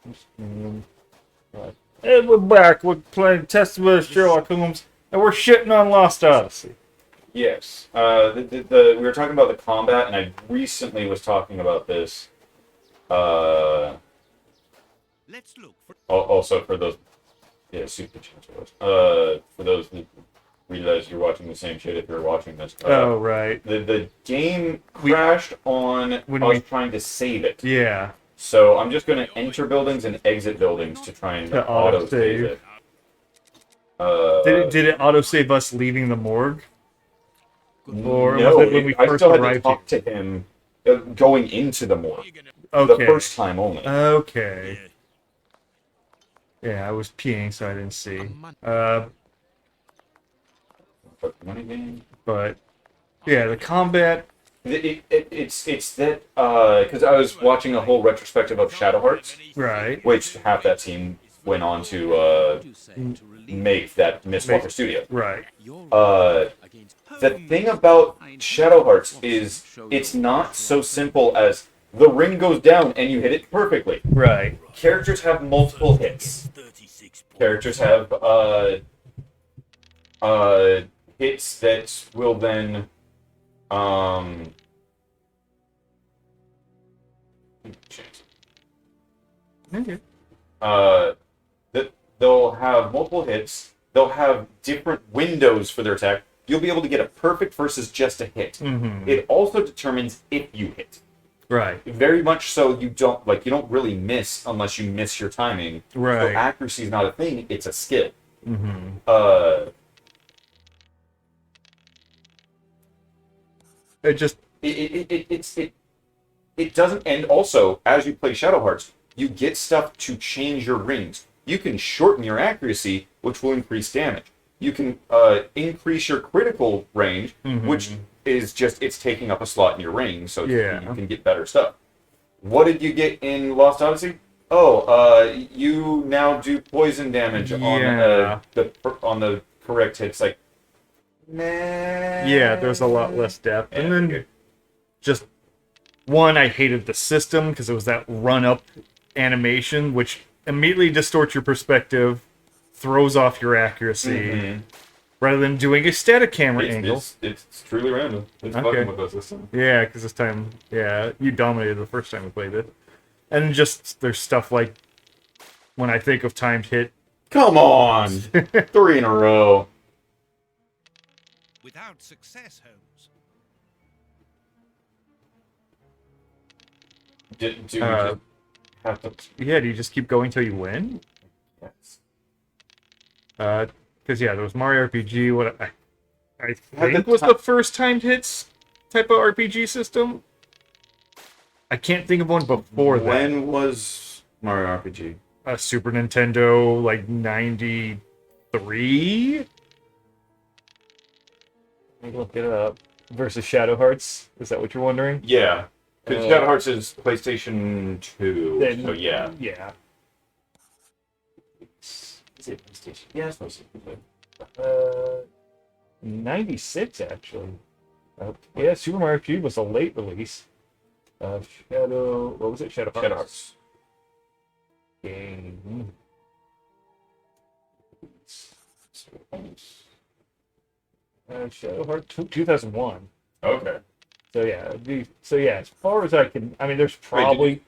And we're back. We're playing Testament of Sherlock Holmes, and we're shitting on Lost Odyssey. Yes. We were talking about the combat, and I recently was talking about this. Let's look for Also for those, yeah, super chance it was. For those that realize you're watching the same shit if you're watching this. Oh, right. The game crashed on when us we- trying to save it. Yeah. So I'm just going to enter buildings and exit buildings to try and To auto-save it. Did it autosave us leaving the morgue? Or no, was it when we I first still had to arrived talk to him going into the morgue. Okay. The first time only. Okay. Yeah, I was peeing, so I didn't see. Money game. But yeah, the combat. It's that because I was watching a whole retrospective of Shadow Hearts, Right. which half that team went on to make that Mistwalker Studio. Right. The thing about Shadow Hearts is it's not so simple as the ring goes down and you hit it perfectly. Right. Characters have multiple hits. Characters have hits that will then Okay. that they'll have multiple hits. They'll have different windows for their attack. You'll be able to get a perfect versus just a hit. Mm-hmm. It also determines if you hit. Right. Very much so. You don't really miss unless you miss your timing. Right. So accuracy is not a thing; it's a skill. Mm-hmm. It just It doesn't. And also, as you play Shadow Hearts, you get stuff to change your rings. You can shorten your accuracy, which will increase damage. You can increase your critical range, which is just it's taking up a slot in your ring, so you can get better stuff. What did you get in Lost Odyssey? Oh, you now do poison damage on the correct hits. Like, nah. Yeah, there's a lot less depth, and then just one, I hated the system because it was that run-up animation, which immediately distorts your perspective, throws off your accuracy, rather than doing a static camera angle. It's truly random. It's fucking with us this time. Yeah, because this time, you dominated the first time we played it. And just, there's stuff like, when I think of timed hit... Come on! 3 in a row. without success, Holmes. Do you just have to... Yeah, do you just keep going till you win? Yes. Because, there was Mario RPG, what I Had think the was the first timed hits type of RPG system. I can't think of one before that. When was Mario RPG? Super Nintendo, like 93? Let me look it up. Versus Shadow Hearts? Is that what you're wondering? Yeah. Because Shadow Hearts is PlayStation 2, Then, so yeah. Yeah. Is it PlayStation? Yeah, it's PlayStation. 96, actually. Super Mario RPG was a late release. Shadow... What was it? Shadow Hearts. Shadow Hearts. Game. Shadow Hearts 2001. Okay. So as far as I can, I mean, there's probably.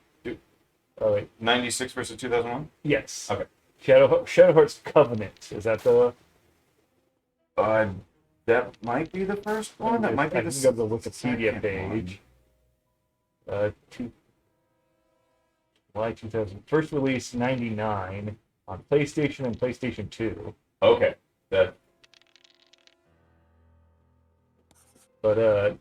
Oh wait, 96 versus 2001? yes. Okay. Shadow Hearts Covenant, is that the? That might be the first one. That might be I the can go to the Wikipedia second page. July 2000. First release 99 on PlayStation and PlayStation 2. Okay. That. But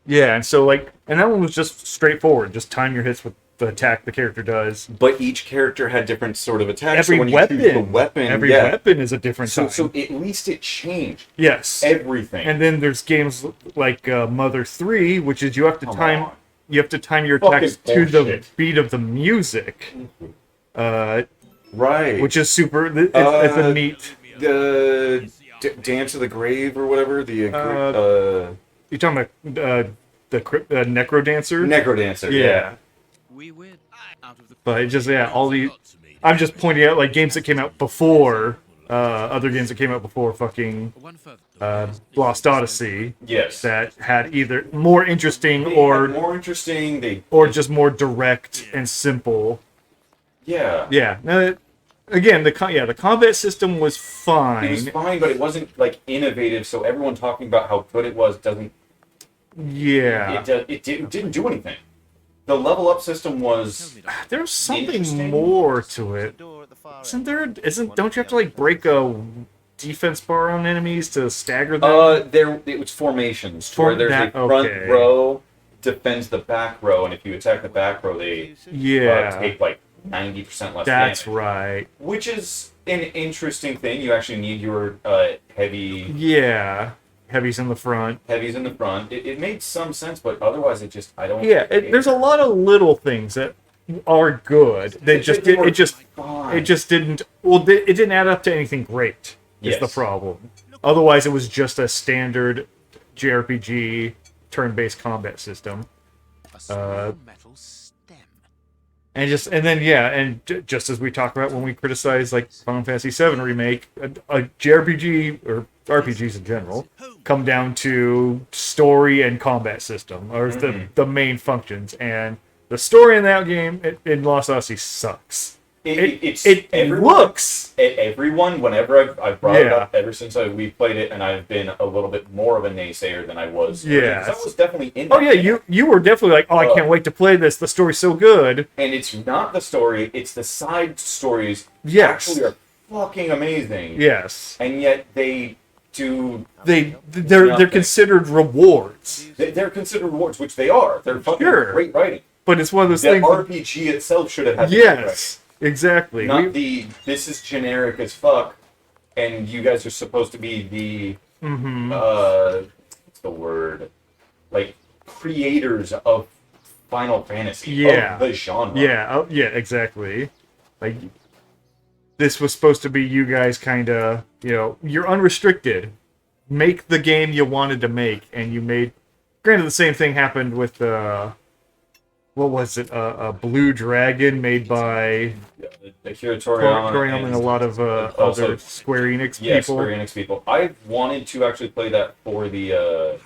and so and that one was just straightforward. Just time your hits with the attack the character does. But each character had different sort of attacks. Every so when weapon, you choose the weapon, every weapon is a different time. So at least it changed Yes. everything. And then there's games like Mother 3, which is you have to time your attacks to the bullshit. beat of the music. Right. Which is super. It's a neat. The Dance of the Grave or whatever. You're talking about the Necro Dancer? Necro Dancer. Yeah. We win out of the But it just all the I'm just pointing out like games that came out before, other games that came out before fucking Lost Odyssey. Yes. That had either more interesting They or had more interesting. just more direct and simple. Yeah. Yeah. No, again, the combat system was fine. It was fine, but it wasn't like innovative. So everyone talking about how good it was doesn't. Yeah. It didn't do anything. The level up system was. There's something Interesting. more to it. Isn't there? Don't you have to like break a defense bar on enemies to stagger them? It was formations where there's a front okay. row defends the back row, and if you attack the back row, they take like 90% less That's damage. right. Which is an interesting thing. You actually need your heavy. Yeah. Heavies in the front. Heavies in the front. It made some sense, but otherwise, I don't. Yeah, there's a lot of little things that are good. It just didn't. Well, it didn't add up to anything great. Is the problem. Otherwise, it was just a standard JRPG turn-based combat system. And just as we talked about when we criticized like Final Fantasy VII Remake, a JRPG or RPGs in general come down to story and combat system, or the main functions. And the story in that game in Lost Odyssey sucks. Everyone, whenever I've brought it up ever since we played it, and I've been a little bit more of a naysayer than I was. Yeah, I was definitely in. You were definitely like, I can't wait to play this. The story's so good. And it's not the story; it's the side stories. Yes, actually are fucking amazing. Yes, and yet they do. They're considered rewards. They're considered rewards, which they are. They're fucking great writing. But it's one of those things. The RPG itself should have had. Yes. Exactly. Not this is generic as fuck, and you guys are supposed to be the what's the word? Like creators of Final Fantasy of the genre. Yeah, exactly. Like this was supposed to be you guys kinda, you're unrestricted. Make the game you wanted to make, and you made granted the same thing happened with what was it? A Blue Dragon made by Akira Toriyama and a lot of other Square Enix people. Yeah, Square Enix people. I've wanted to actually play that for the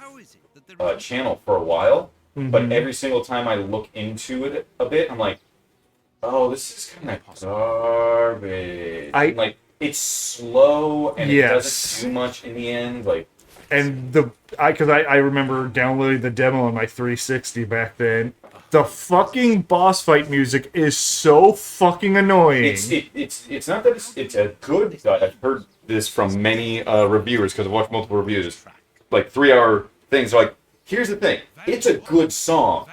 channel for a while, but every single time I look into it a bit, I'm like, oh, this is kind of garbage. It's slow and it doesn't do much in the end. And because I remember downloading the demo on my 360 back then. The fucking boss fight music is so fucking annoying. It's not that it's a good. I've heard this from many reviewers because I've watched multiple reviews, like 3-hour things. They're like, here's the thing: it's a good song.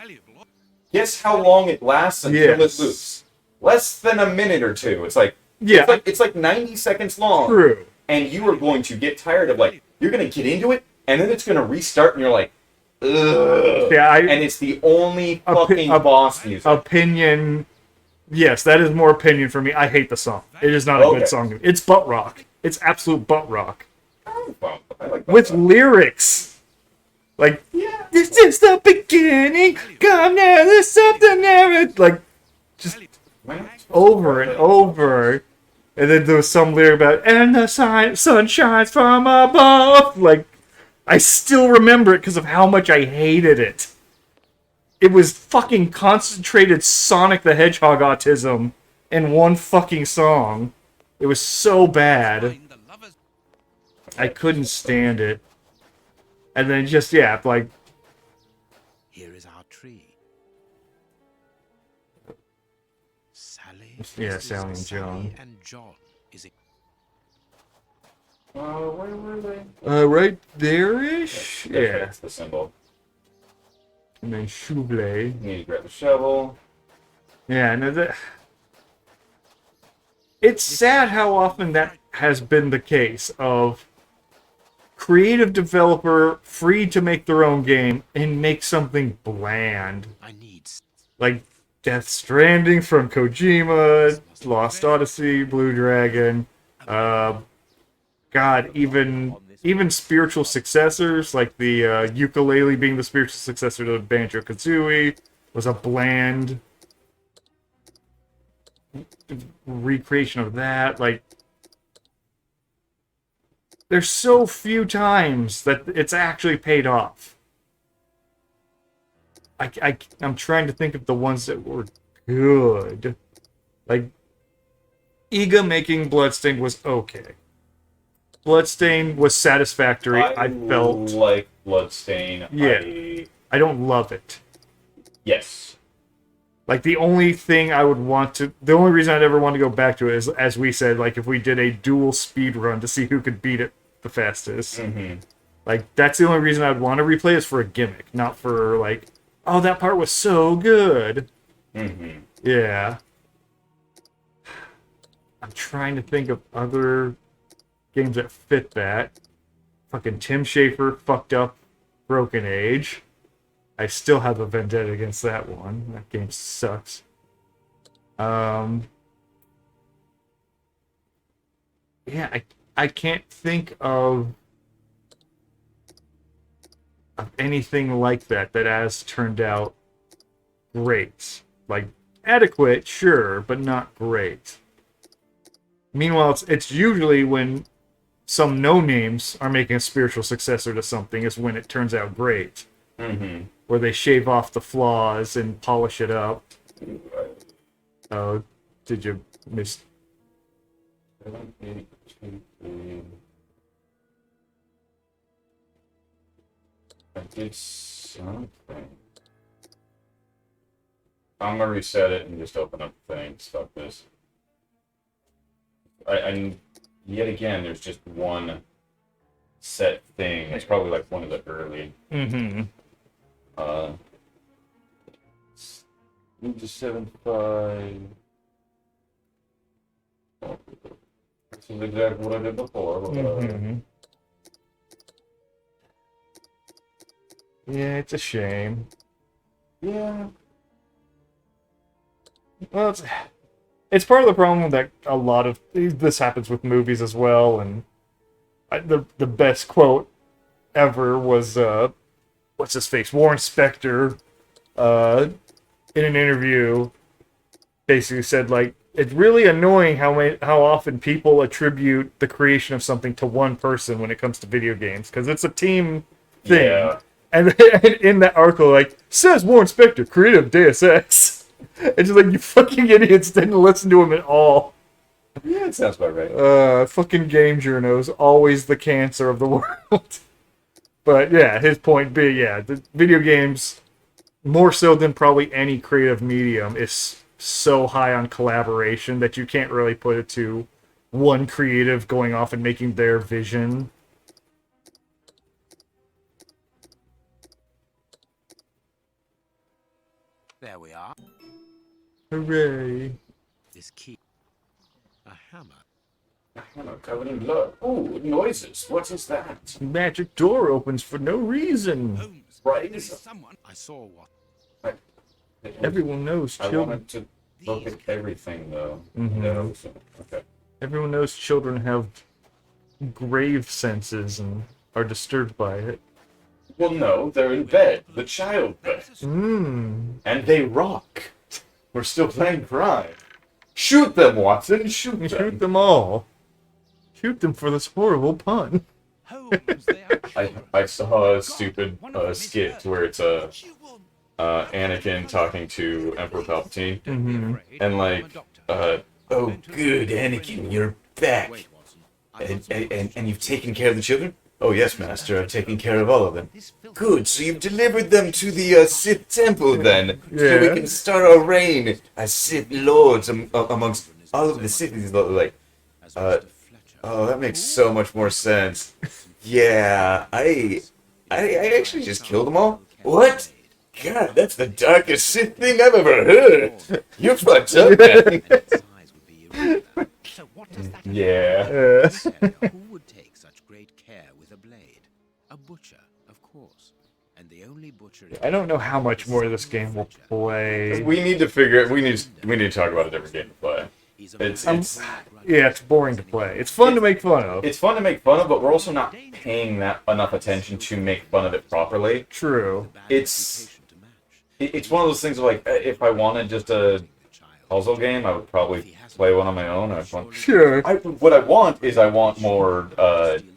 Guess how long it lasts until it loops? Less than a minute or two. It's like it's like 90 seconds long. True. And you are going to get tired of you're going to get into it, and then it's going to restart, and you're like. Ugh. Yeah, and it's the only fucking boss music. Opinion. Yes, that is more opinion for me. I hate the song. It is not a good song. It's butt rock. It's absolute butt rock. Well, I like with lyrics. This is the beginning. Come now, there's something there. Just over and over. And then there was some lyric about, and the sun shines from above. I still remember it because of how much I hated it. It was fucking concentrated Sonic the Hedgehog autism in one fucking song. It was so bad. I couldn't stand it. And then just, here is our tree. Sally. Yeah, Sally and John. Where were they? Right there-ish? Yeah. That's the symbol. And then Chouble. You need to grab the shovel. Yeah, no, it's sad how often that has been the case of creative developer free to make their own game and make something bland. Like Death Stranding from Kojima, Lost Odyssey, Blue Dragon, God, even spiritual successors, like the ukulele being the spiritual successor to Banjo-Kazooie, was a bland recreation of that. Like, there's so few times that it's actually paid off. I'm trying to think of the ones that were good. Like, Iga making Bloodstain was okay. Bloodstain was satisfactory. I felt like Bloodstain. Yeah. I don't love it. Yes. Like, the only thing I would want to... The only reason I'd ever want to go back to it is, as we said, like, if we did a dual speed run to see who could beat it the fastest. Mm-hmm. Like, that's the only reason I'd want to replay is for a gimmick, not for, like, oh, that part was so good. Mm-hmm. Yeah. I'm trying to think of other games that fit that. Fucking Tim Schafer fucked up Broken Age. I still have a vendetta against that one. That game sucks. Yeah, I can't think of anything like that that has turned out great. Like, adequate, sure, but not great. Meanwhile, it's usually when some no-names are making a spiritual successor to something is when it turns out great. Mm-hmm. Where they shave off the flaws and polish it up. Oh, did you miss... 7, 8, 2, 3. I did something. I'm gonna reset it and just open up the thing. Stop this. I yet again, there's just one set thing. It's probably like one of the early. Mm-hmm. Ninja 7.5. This is exactly what I did before. Mm-hmm. Yeah, it's a shame. Yeah. Well, it's part of the problem that a lot of this happens with movies as well. And the best quote ever was what's his face, Warren Spector, in an interview, basically said, like, it's really annoying how often people attribute the creation of something to one person when it comes to video games, because it's a team thing. Yeah. And in that article, like, says Warren Spector, creator of Deus Ex. It's just like, you fucking idiots didn't listen to him at all. Yeah, it sounds about right. Fucking game journos, always the cancer of the world. But yeah, his point being, yeah, the video games, more so than probably any creative medium, is so high on collaboration that you can't really put it to one creative going off and making their vision. There we are. Hooray. This key. A hammer. A hammer covered in blood. Ooh, noises. What is that? Magic door opens for no reason. Holmes. Right. There is someone. I saw what. Everyone knows I children. wanted to look at everything, though. Mhm. No, so, okay. Everyone knows children have grave senses and are disturbed by it. Well, no, they're in bed. The child bed. Mmm. And they rock. We're still playing crime. Shoot them, Watson. Shoot them. Shoot them all. Shoot them for this horrible pun. Holmes, they are I saw a stupid skit where it's Anakin talking to Emperor Palpatine, Mm-hmm. and like, oh, good, Anakin, you're back, and you've taken care of the children. Oh yes, Master, I've taken care of all of them. Good, so you've delivered them to the Sith Temple then, so Yeah. we can start our reign as Sith Lords amongst all of the Siths. Like, oh, that makes so much more sense. Yeah, I actually just killed them all. What? God, that's the darkest Sith thing I've ever heard. You fucked up, man. So what does that Yeah. Who would take such great care with a blade? A butcher, of course. And the only butcher I don't know how much more of this game will play. We need to figure it. We need to talk about a different game to play. It's Yeah, it's boring to play. It's fun to make fun of. it's fun to make fun of, but we're also not paying that enough attention to make fun of it properly. True. It's one of those things where, like, if I wanted just a puzzle game, I would probably play one on my own. I'd want... Sure. What I want more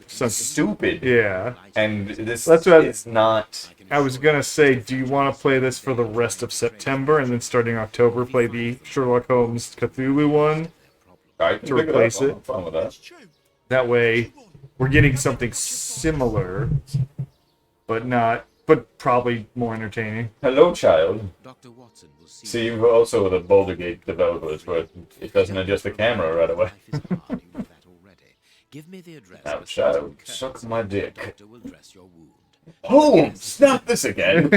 Something. stupid. Yeah. And this That's what is not... I was gonna say, do you want to play this for the rest of September and then starting October play the Sherlock Holmes Cthulhu one? I can To pick replace it. it. Up. I'm fine with that. That way, we're getting something similar, but probably more entertaining. Hello, child. Dr. Watson will see. See, you're also the Boulder Gate developers, but it doesn't adjust the camera right away. Life is hard, you know that already. Give me the address. Now, of a child, certain suck Kurtz, my and the dick. doctor will dress your wound. Holmes, not this again.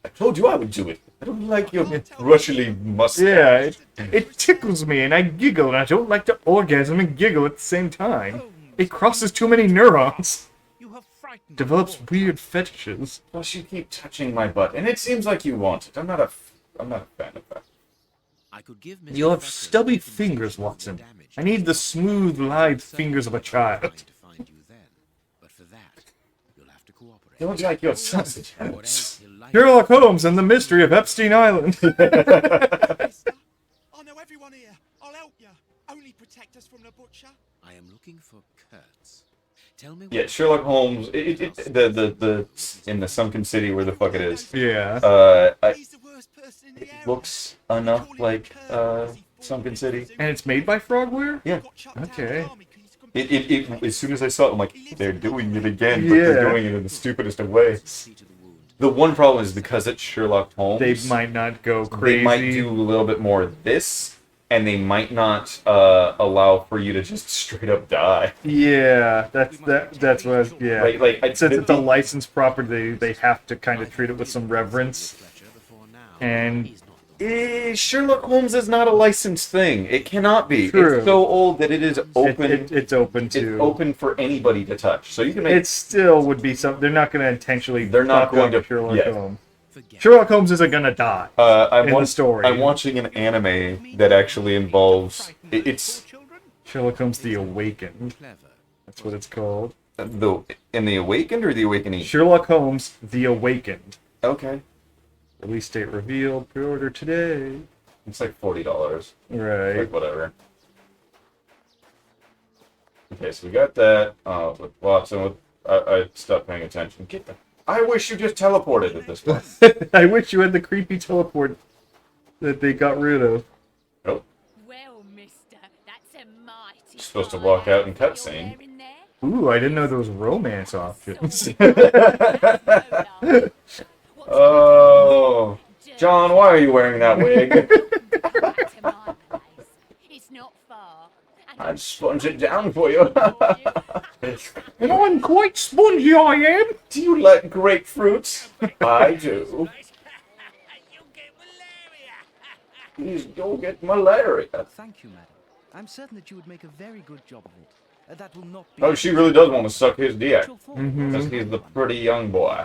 I told you I would do it. I don't like your rushly mustache. Yeah, it tickles me and I giggle, and I don't like to orgasm and giggle at the same time. It crosses too many neurons. You have frightened Develops me. weird fetishes. Plus, you keep touching my butt, and it seems like you want it. I'm not a fan of that. I could give Mr. You have Fletcher stubby information fingers, on the Watson. damage I need the smooth, lithe fingers of a child. trying to find you then. But for that, you'll have to cooperate. Don't like your sausage. Or else you'll like Sherlock Holmes and the Mystery of Epstein Island. Mister, I know everyone here. I'll help you. Only protect us from the butcher. I am looking for Kurtz. Tell me. Yeah, what- Sherlock Holmes. The in the sunken city where the fuck it is. Yeah. He's the worst person in the area. It looks enough like Sunken City. And it's made by Frogware? Yeah. Got shut down Okay. the army 'cause he's completely As soon as I saw it, I'm like, they're doing it again, but they're Yeah. doing it in the stupidest of ways. See to the wound. The one problem is because it's Sherlock Holmes. They might not go crazy. They might do a little bit more of this, and they might not allow for you to just straight up die. Yeah, that's what. Yeah. Since it's a licensed property, they have to kind of treat it with some reverence. Fletcher before now. And He's not the Sherlock Holmes is not a licensed thing. It cannot be. True. It's so old that it is open. it's open It's to. open for anybody to touch. So you can make. It still would be some. They're not going to intentionally. They're not fuck going up to- Sherlock yeah. Holmes. forget. Sherlock Holmes isn't going to die. I'm in the story. I'm watching an anime that actually involves. It's children. Sherlock Holmes: The Awakened. Clever. That's what it's called. in the Awakened or the Awakening. Sherlock Holmes: The Awakened. Okay, Release date revealed. Pre-order today. it's like $40. Right. Like whatever. Okay, so we got that. With Watson, I stopped paying attention. Get the. I wish you just teleported at this point. I wish you had the creepy teleport that they got rid of. Oh, Well, mister, that's a mighty. Supposed to fine walk out in outfit cutscene. you're wearing there. Ooh, I didn't know there was romance options. oh, John, why are you wearing that wig? Back to my place. It's not far. And I'd sponge it down for you. And I'm quite spongy, I am. Do you like grapefruits? I do. Please don't get malaria. Thank you, madam. I'm certain that you would make a very good job of it. That will not be... Oh, she really does want to suck his dick. Your fault. Because he's the pretty young boy.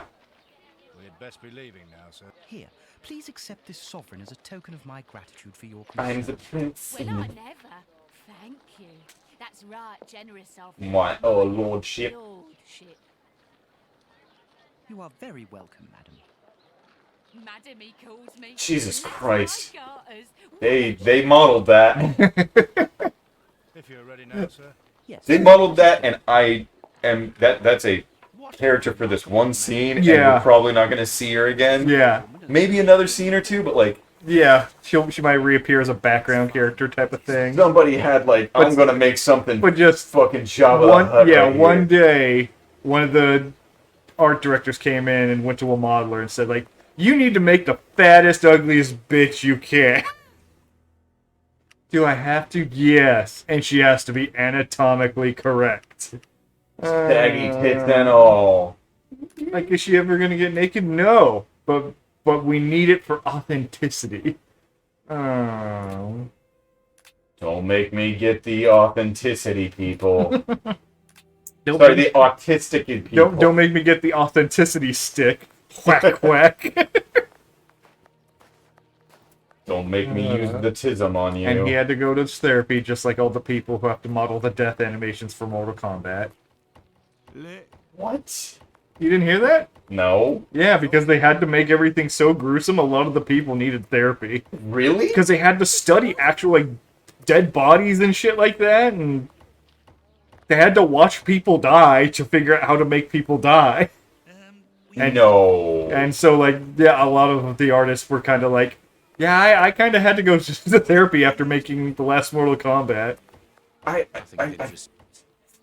We'd best be leaving now, sir. Here, please accept this sovereign as a token of my gratitude for your I'm concern. the prince. well, I never. Thank you. That's right, generous of you. My lordship. Lordship. You are very welcome, madam. Madam, he calls me. Jesus Let's Christ. my garters. They modeled that. If you're ready now, sir. Yes. They modeled that, and I am that's a character for this one scene, and Yeah. we're probably not gonna see her again. Yeah. Maybe another scene or two, but like Yeah. She might reappear as a background character type of thing. somebody had like, I'm gonna make something But just fucking Java. Hut right one here. day, one of the art directors came in and went to a modeler and said, like, you need to make the fattest, ugliest bitch you can. Do I have to? Yes. And she has to be anatomically correct. Saggy tits and all. Like, is she ever gonna get naked? No. But we need it for authenticity. Oh. Don't make me get the authenticity, people. Don't Sorry, make- the autistic people. don't make me get the authenticity stick. Whack whack. Don't make me use the tism on you. And he had to go to therapy just like all the people who have to model the death animations for Mortal Kombat. What? You didn't hear that? No. Yeah, because they had to make everything so gruesome, a lot of the people needed therapy. Really? Because they had to study actual, like, dead bodies and shit like that, and they had to watch people die to figure out how to make people die. And, No. And so, like, yeah, a lot of the artists were kind of like, yeah, I kind of had to go to therapy after making the last Mortal Kombat. I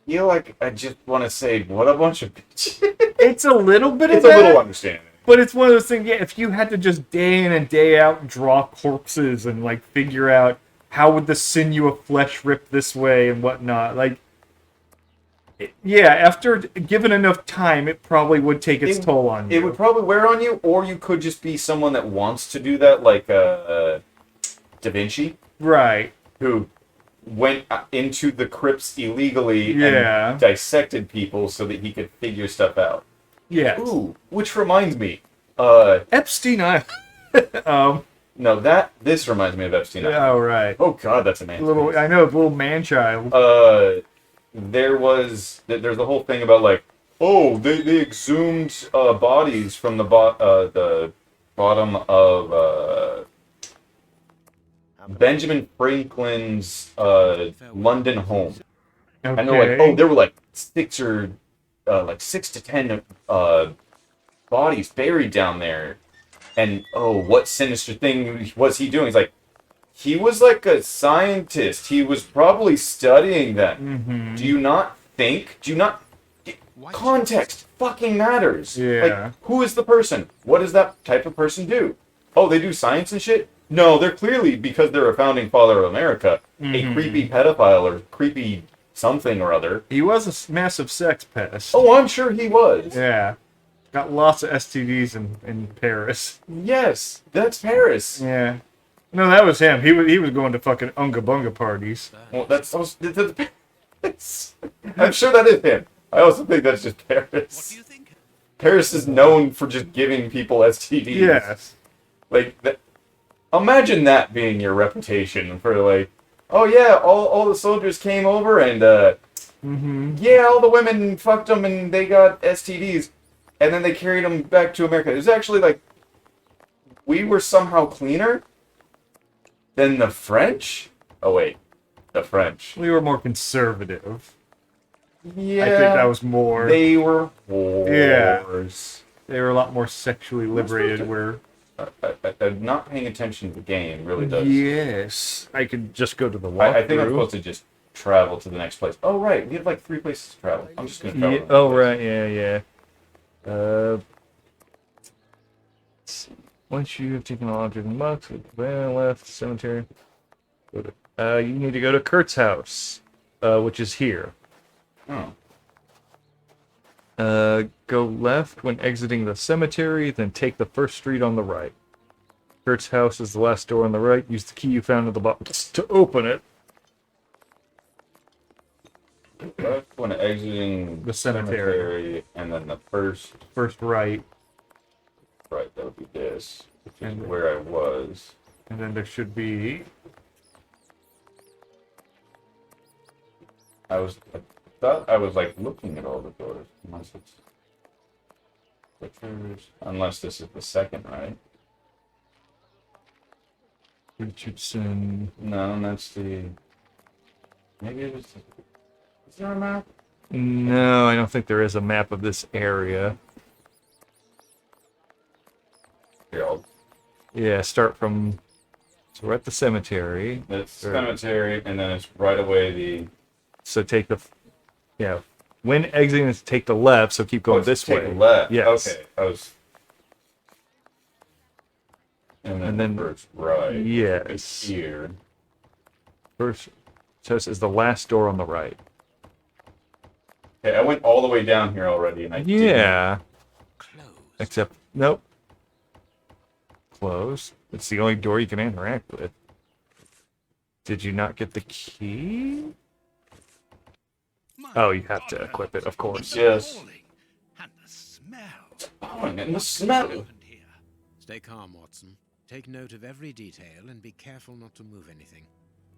feel like I just want to say, what a bunch of bitches. It's a little bit of It's a that, little understanding. but it's one of those things, yeah, if you had to just day in and day out draw corpses and, like, figure out how would the sinew of flesh rip this way and whatnot, like, yeah, after given enough time, it probably would take its toll on you. It would probably wear on you, or you could just be someone that wants to do that, like Da Vinci, Right. who went into the crypts illegally Yeah. and dissected people so that he could figure stuff out. Yes. Ooh, which reminds me, Epstein Island. no, this reminds me of Epstein Island. Oh, right. Oh God, that's a man. I know, little man-child. There's the whole thing about like, oh, they exhumed bodies from the bottom of Benjamin Franklin's London home, Okay. and they're like, oh, there were like 6 to 10 bodies buried down there, and oh, what sinister thing was he doing? He's like, he was like a scientist. He was probably studying them. Mm-hmm. Do you not think? Context fucking matters. Yeah. Like, who is the person? What does that type of person do? Oh, they do science and shit? No, they're clearly, because they're a founding father of America, a creepy pedophile or creepy something or other. He was a massive sex pest. Oh, I'm sure he was. Yeah. Got lots of STDs in Paris. Yes, that's Paris. Yeah. No, that was him. He was going to fucking Unga Bunga parties. Well, I'm sure that is him. I also think that's just Paris. What do you think? Paris is known for just giving people STDs. Yes. Like, imagine that being your reputation for like, oh yeah, all the soldiers came over and yeah, all the women fucked them and they got STDs, and then they carried them back to America. It was actually like, we were somehow cleaner than the French. Oh wait, the French. We were more conservative. Yeah, I think that was more. They were whores. They were a lot more sexually liberated. Where Not paying attention to the game really does. yes, I could just go to the walkthrough. I think I'm supposed to just travel to the next place. Oh right, we have like 3 places to travel. I'm just gonna travel. Yeah, oh right, yeah. Let's see. Once you have taken all object and mucks, left cemetery. You need to go to Kurt's house, which is here. Oh. Go left when exiting the cemetery, then take the first street on the right. Kurt's house is the last door on the right. Use the key you found in the box to open it. Left when exiting The cemetery. and then the first First right, right, that would be this, which is And- where I was. and then there should be. I thought I was like looking at all the doors, unless this is the second, right? Richardson. No, that's the. Maybe it was. Is there a map? No, I don't think there is a map of this area. Here, Yeah, start from. So we're at the cemetery. it's cemetery, and then it's right away the. So take the. Yeah. When exiting, take the left, so keep going this take way. Left. Yes. Okay, I was. And then- first right. Yes. It's here. First house is the last door on the right. Okay, I went all the way down here already, and I didn't. Yeah. Closed. Except, nope. Close. It's the only door you can interact with. Did you not get the key? Oh, you have to equip it, of course. Yes. And the smell. Oh, and the smell. Happened here. Stay calm, Watson. Take note of every detail and be careful not to move anything.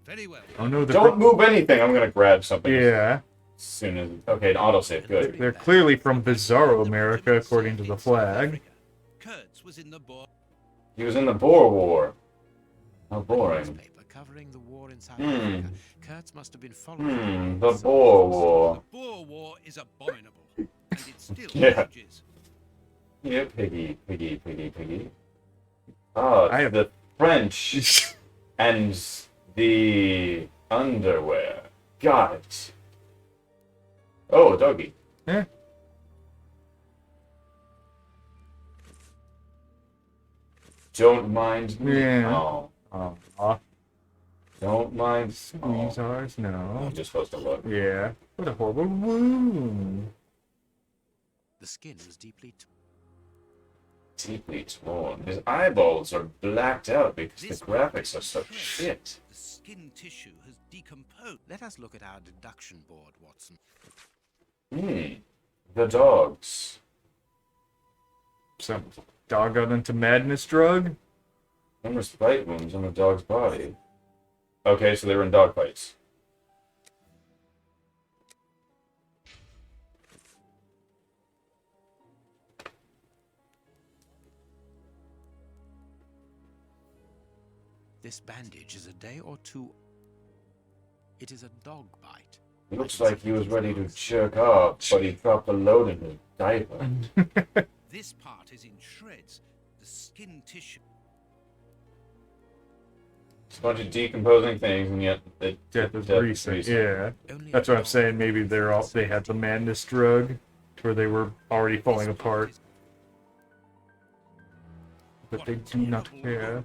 Very well. Oh no, Don't move anything. I'm gonna grab something. Yeah. soon as okay, an autosave. Good. They're clearly from Bizarro America, according to the flag. Kurtz was in the Boer. He was in the Boer War. How boring. Newspaper covering the war in South Hmm. Africa. Kurtz must have been following The Boer War. The Boer War is abominable, and it still Yeah. rages. Yeah, piggy. Ah, I have- the French and the underwear. Got it. Oh, a doggy. Eh? Don't mind me. Yeah. Oh, Aw, don't mind. Oh, squeeze ours? I'm No. just supposed to look. Yeah. What a horrible wound. The skin was deeply Deeply torn. His eyeballs are blacked out because the graphics are so shit. The skin tissue has decomposed. Let us look at our deduction board, Watson. The dogs. Some dog got into madness drug? Numerous bite wounds on the dog's body. Okay, so they were in dog fights. This bandage is a day or two. It is a dog bite. Looks like he was ready to jerk off, but he dropped a load in his diaper. This part is in shreds. The skin tissue. It's a bunch of decomposing things, and yet the Death is recent. Yeah. Only That's a what I'm dog saying. Maybe they had the madness drug, where they were already falling apart, but they do not care.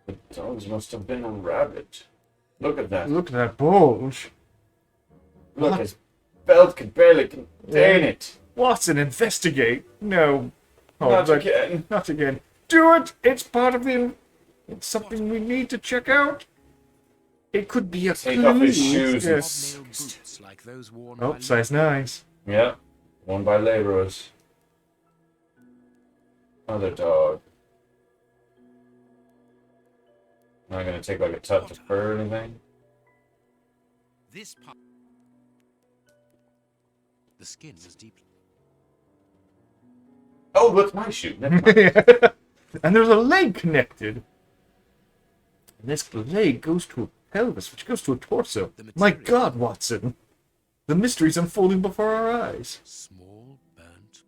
The dogs must have been rabid. Look at that. Look at that bulge. Look, his belt could barely contain it. Watson, investigate. No. Oh, Not but- again. Not again. Do it. It's part of the. It's something we need to check out. It could be a Take clue. off his shoes and Yes. hobnail boots like those worn Oh, by size 9s. Yeah, one by laborers. Other dog. Not gonna take like a tuft of fur or anything. This part. The skin was deeply. Oh, look, my shoe. Never mind. And there's a leg connected. And this leg goes to a pelvis, which goes to a torso. The My material- God, Watson. The mystery's unfolding before our eyes. Small burnt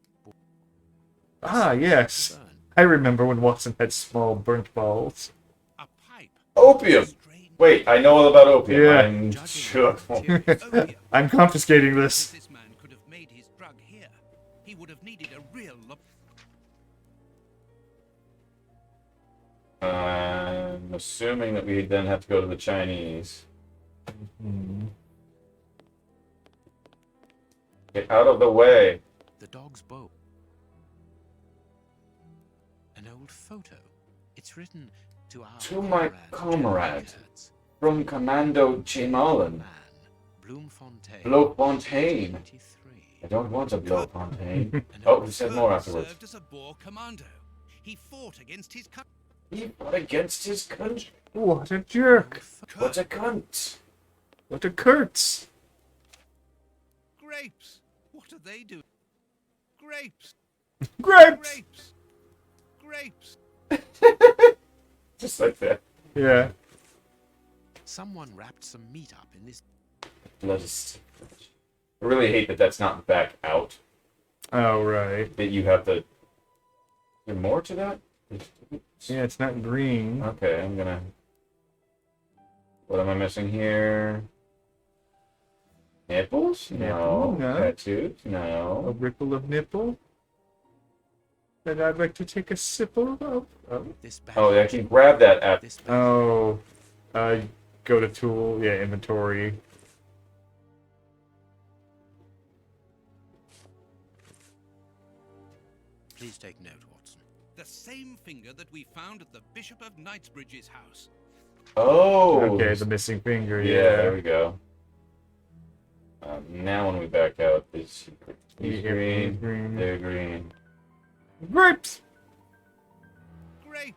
Ah, yes. burn. I remember when Watson had small burnt balls. A pipe. Opium. Strange. Wait, I know all about opium. Yeah. I'm Judging shook. the material- Opium. I'm confiscating If this. this man could have made his drug here, he would have needed a real I'm assuming that we then have to go to the Chinese. Get out of the way. The dog's bow. An old photo. It's written to our To my comrade. Kurtz, From Commando Chimalin. man, Bloemfontein. Bloemfontein. 23. I don't want a Bloemfontein. An Oh, old he said more Kurtz afterwards. served as a Boer commando. He fought against his country. He fought against his country. What a jerk. What a cunt. What a Kurtz. Grapes. What are they doing? Grapes. Grapes! Grapes. Just like that. Yeah. Someone wrapped some meat up in this. Blood is... I really hate that that's not back out. Oh, right. That you have the... Is there more to that? Yeah, it's not green. Okay, I'm gonna... What am I missing here? Nipples? Nipple, no. Tattoos? A No. ripple of nipple. And I'd like to take a sipple of. Oh. This Oh, yeah, I bandage- can grab that app. This Oh. Go to tool. Yeah, inventory. Please take note, Watson. The same finger that we found at the Bishop of Knightsbridge's house. Oh! Okay, the missing finger. Yeah, Yeah. there we go. Now when we back out, he's Yeah, green, green. they're green. Grapes! Grape.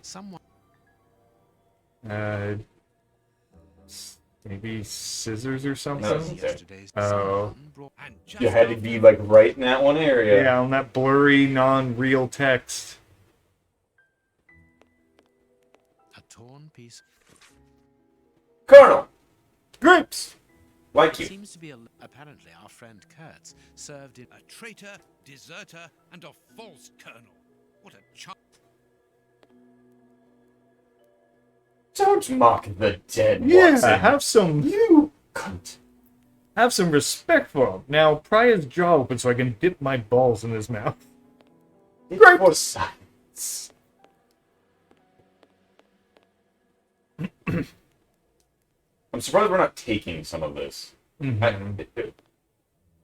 Someone. Uh, Maybe scissors or something? No. Okay. Yesterday's Oh. sun brought And just You had to after be like right in that one area. Yeah, on that blurry, non-real text. a torn piece. Colonel, Grapes! like you. Seems to be apparently our friend Kurtz served in a traitor, deserter, and a false colonel. What a chance. Don't mock the dead, Yeah, Watson. You cunt. have some respect for him. Now, pry his jaw open so I can dip my balls in his mouth. Great for science. I'm surprised we're not taking some of this. And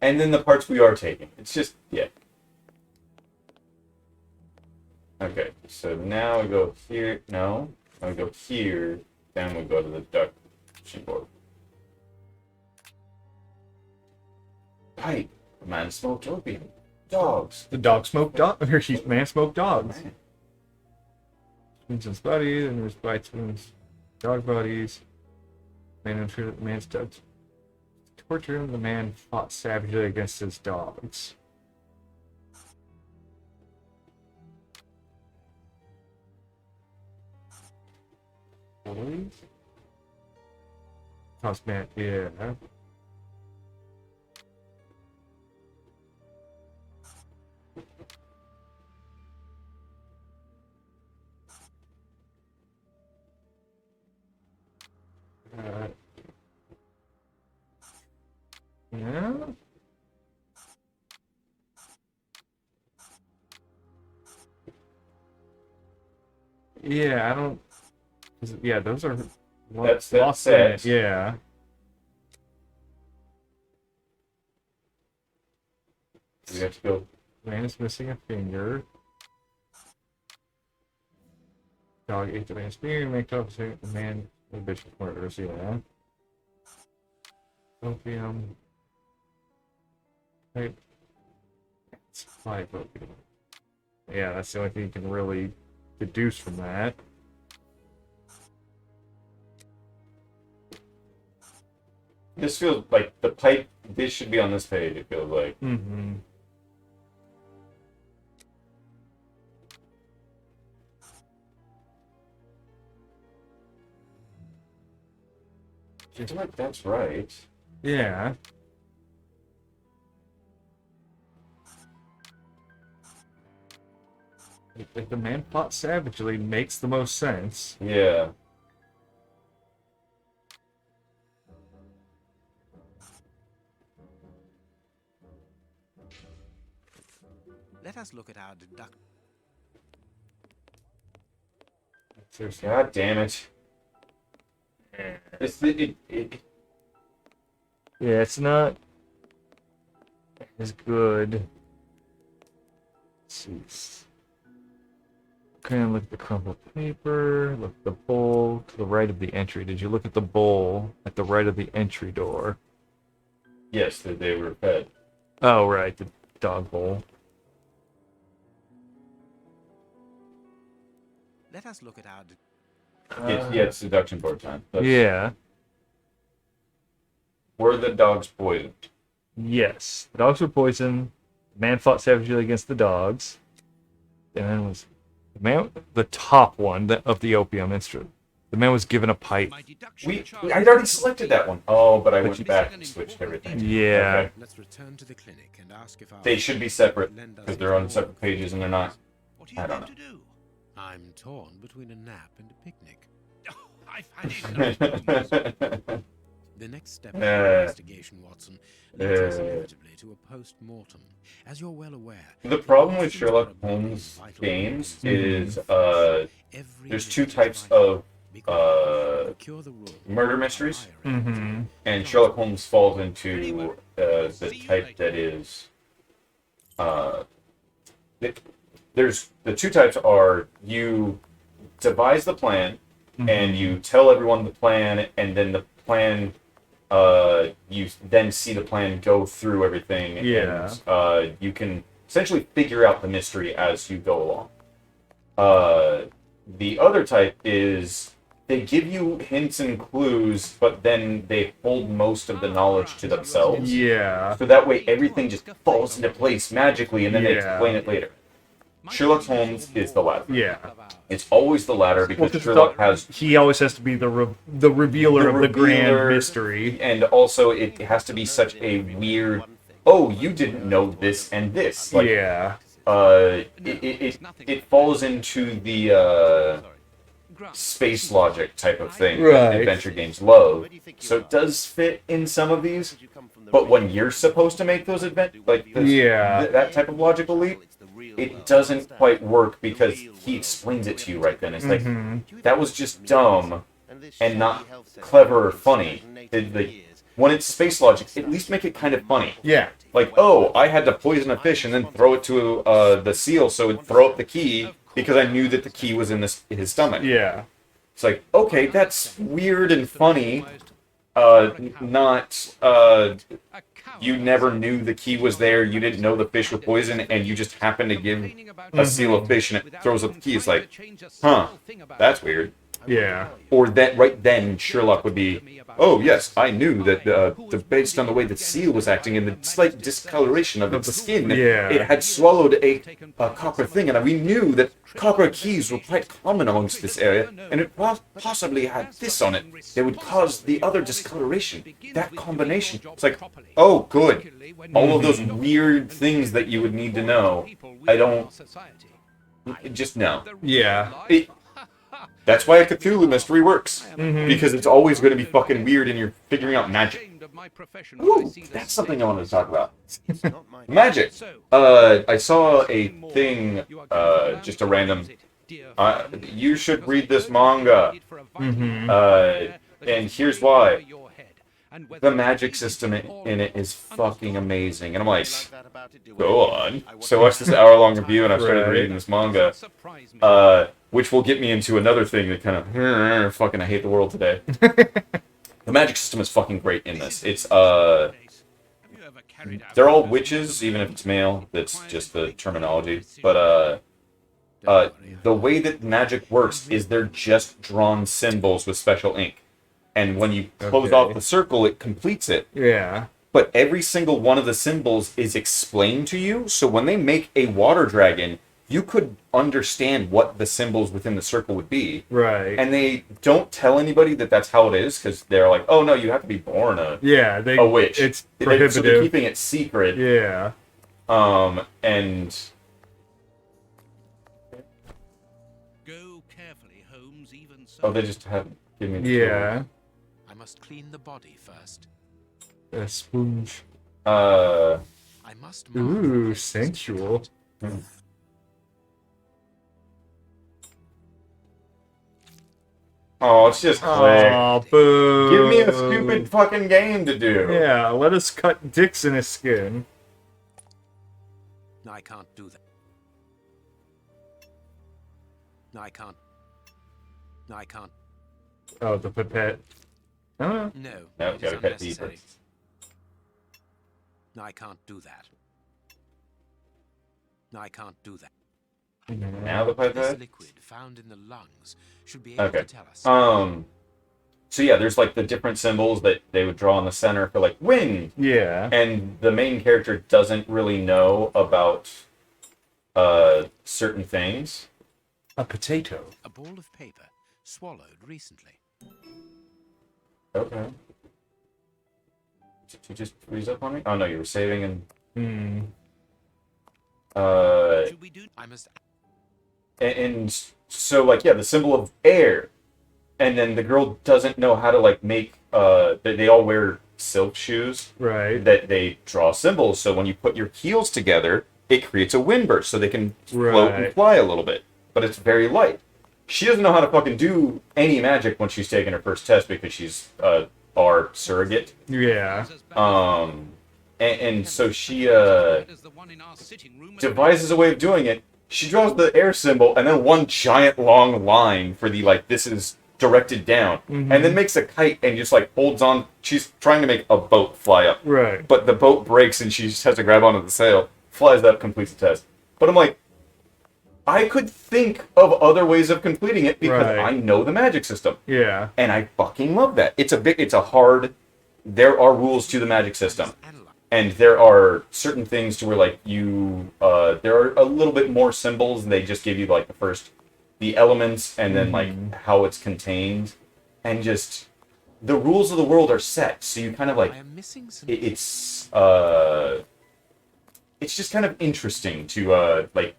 then the parts we are taking. It's just, yeah. Okay, so now we go here. No. Now we go here. Then we go to the duction board. Pipe. The man smoked opium. Dogs. The dog smoked dog, or man smoked dogs. Vincent's body, and there's bites from his dog bodies. Man untreated the man's dogs. Torture him, the man fought savagely against his dogs. Boys? House man, yeah. Yeah. Yeah, I don't. Yeah, those are. That's lost in it, set. yeah. We have to go. Man is missing a finger. Dog ate the man's finger. Man talks to the man. The bishop murders. Yeah. Opium. Right. It's 5 opium. Yeah, that's the only thing you can really deduce from that. This feels like the pipe. This should be on this page. It feels like. Mm-hmm. I feel like that's right. Yeah. If the man fought savagely makes the most sense. Yeah. Let us look at our deduct. Seriously. God damn it. It. Yeah, it's not as good. Let's see. Okay, look at the crumpled paper. Look at the bowl to the right of the entry. Did you look at the bowl at the right of the entry door? Yes, that they were fed. Oh, right, the dog bowl. Let us look at our. It's deduction board time. Yeah. Were the dogs poisoned? Yes. The dogs were poisoned. The man fought savagely against the dogs. The man was the top one of the opium instrument. The man was given a pipe. My deduction charge. I'd already selected that one. Oh, but I But went you- back and switched everything. Yeah. Okay. Let's return to the clinic and ask if our. They should be separate lend us because they're on more. separate pages and they're not. What are I you don't going to do? I'm torn between a nap and a picnic. Oh, I've had enough. The next step in the Uh, investigation, Watson, leads us uh. inevitably to a post-mortem. As you're well aware, The problem with Sherlock Holmes games is there's two types of murder mysteries, Mm-hmm. and Sherlock Holmes falls into the type that is. There's the two types are you devise the plan and you tell everyone the plan, and then the plan you then see the plan go through everything, Yeah. and you can essentially figure out the mystery as you go along. The other type is they give you hints and clues, but then they hold most of the knowledge to themselves. Yeah. So that way everything just falls into place magically, and then they Yeah. explain it later. Sherlock Holmes is the latter. Yeah. It's always the latter because 'cause Sherlock has he always has to be the revealer of the grand revealer, mystery. and also it has to be such a weird. Oh, you didn't know this and this. Like, Yeah. it falls into the space logic type of thing that Right. adventure games love. So it does fit in some of these, but when you're supposed to make those Yeah. that type of logical leap, it doesn't quite work because he explains it to you right then. It's like, that was just dumb and not clever or funny. When it's space logic, at least make it kind of funny. Yeah. Like, oh, I had to poison a fish and then throw it to the seal so it'd throw up the key because I knew that the key was in his stomach. Yeah. It's like, okay, that's weird and funny. You never knew the key was there, you didn't know the fish was poison, and you just happened to give a seal a fish and it throws up the key. It's like, huh, that's weird. Yeah. Or that right then Sherlock would be, oh yes, I knew that based on the way the seal was acting and the slight discoloration of its skin, Yeah. it had swallowed a copper thing, and we knew that copper keys were quite common amongst this area, and it possibly had this on it that would cause the other discoloration. That combination. It's like, oh good. All of those weird things that you would need to know. I don't. Just no. Yeah. That's why a Cthulhu mystery works. Because it's always going to be fucking weird and you're figuring out magic. Ooh, that's something I wanted to talk about. Magic. I saw a thing, just a random... you should read this manga. And here's why. The magic system in it is fucking amazing. And I'm like, go on. So I watched this hour-long review and I started reading this manga. Which will get me into another thing that kind of, fucking I hate the world today. The magic system is fucking great in this. It's, they're all witches, even if it's male. That's just the terminology. But, the way that magic works is they're just drawn symbols with special ink. And when you close off the circle, it completes it. Yeah. But every single one of the symbols is explained to you, so when they make a water dragon, you could understand what the symbols within the circle would be. Right. And they don't tell anybody that that's how it is, because they're like, oh no, you have to be born a witch. It's So prohibitive. they're keeping it secret. Yeah. And... Go carefully, Holmes, even so. Oh, they just haven't given me the Yeah. I must clean the body first. A sponge. I must Ooh, sensual. Oh, it's just click. Aw, boo. Give me a stupid fucking game to do. Yeah, let us cut dicks in his skin. No, I can't do that. No, I can't. No, I can't. Oh, the pipette. Oh. No, No, it is gotta cut deeper. unnecessary. No, I can't do that. No, I can't do that. Now the This pipette? liquid found in the lungs should be able Okay. to tell us. So yeah, there's like the different symbols that they would draw in the center for like wind. Yeah. And the main character doesn't really know about certain things. A potato. A ball of paper swallowed recently. Okay. Did you just freeze up on me? Oh no, you were saving and Should we do? I must. and so like yeah, the symbol of air. And then the girl doesn't know how to like make they all wear silk shoes Right. that they draw symbols, so when you put your heels together it creates a wind burst so they can float and Right. fly a little bit, but it's very light. She doesn't know how to fucking do any magic when she's taking her first test because she's our surrogate. Yeah. And so she devises a way of doing it. She draws the air symbol and then one giant long line for the like this is directed down, and then makes a kite and just like holds on. She's trying to make a boat fly up, Right. but the boat breaks and she just has to grab onto the sail, flies up, completes the test. But I'm like, I could think of other ways of completing it because Right. I know the magic system. Yeah. And I fucking love that. It's a hard, there are rules to the magic system. And there are certain things to where, like, there are a little bit more symbols, and they just give you, like, the elements, and then, like, how it's contained. And just, the rules of the world are set, so you kind of, like, I am missing some. it's just kind of interesting to, like,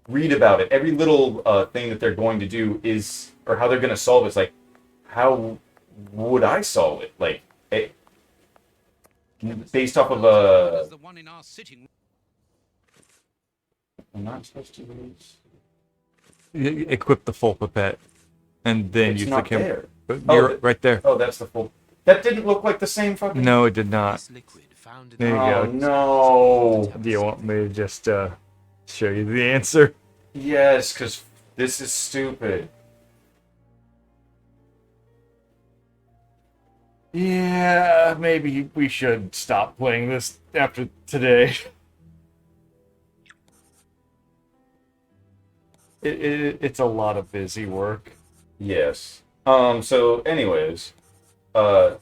read about it. Every little thing that they're going to do is, or how they're going to solve it is, like, how would I solve it? Like, based off of The one in our sitting. I'm not supposed to use. Equip the full pipette, and then It's use not the camera. there. You're Oh, right there. Oh, that's the full. That didn't look like the same fucking. No, it did not. This liquid found in There you Oh go. no. Do you want me to just show you the answer? Yes, because this is stupid. Yeah, maybe we should stop playing this after today. It's a lot of busy work. Yes. So, anyways, the.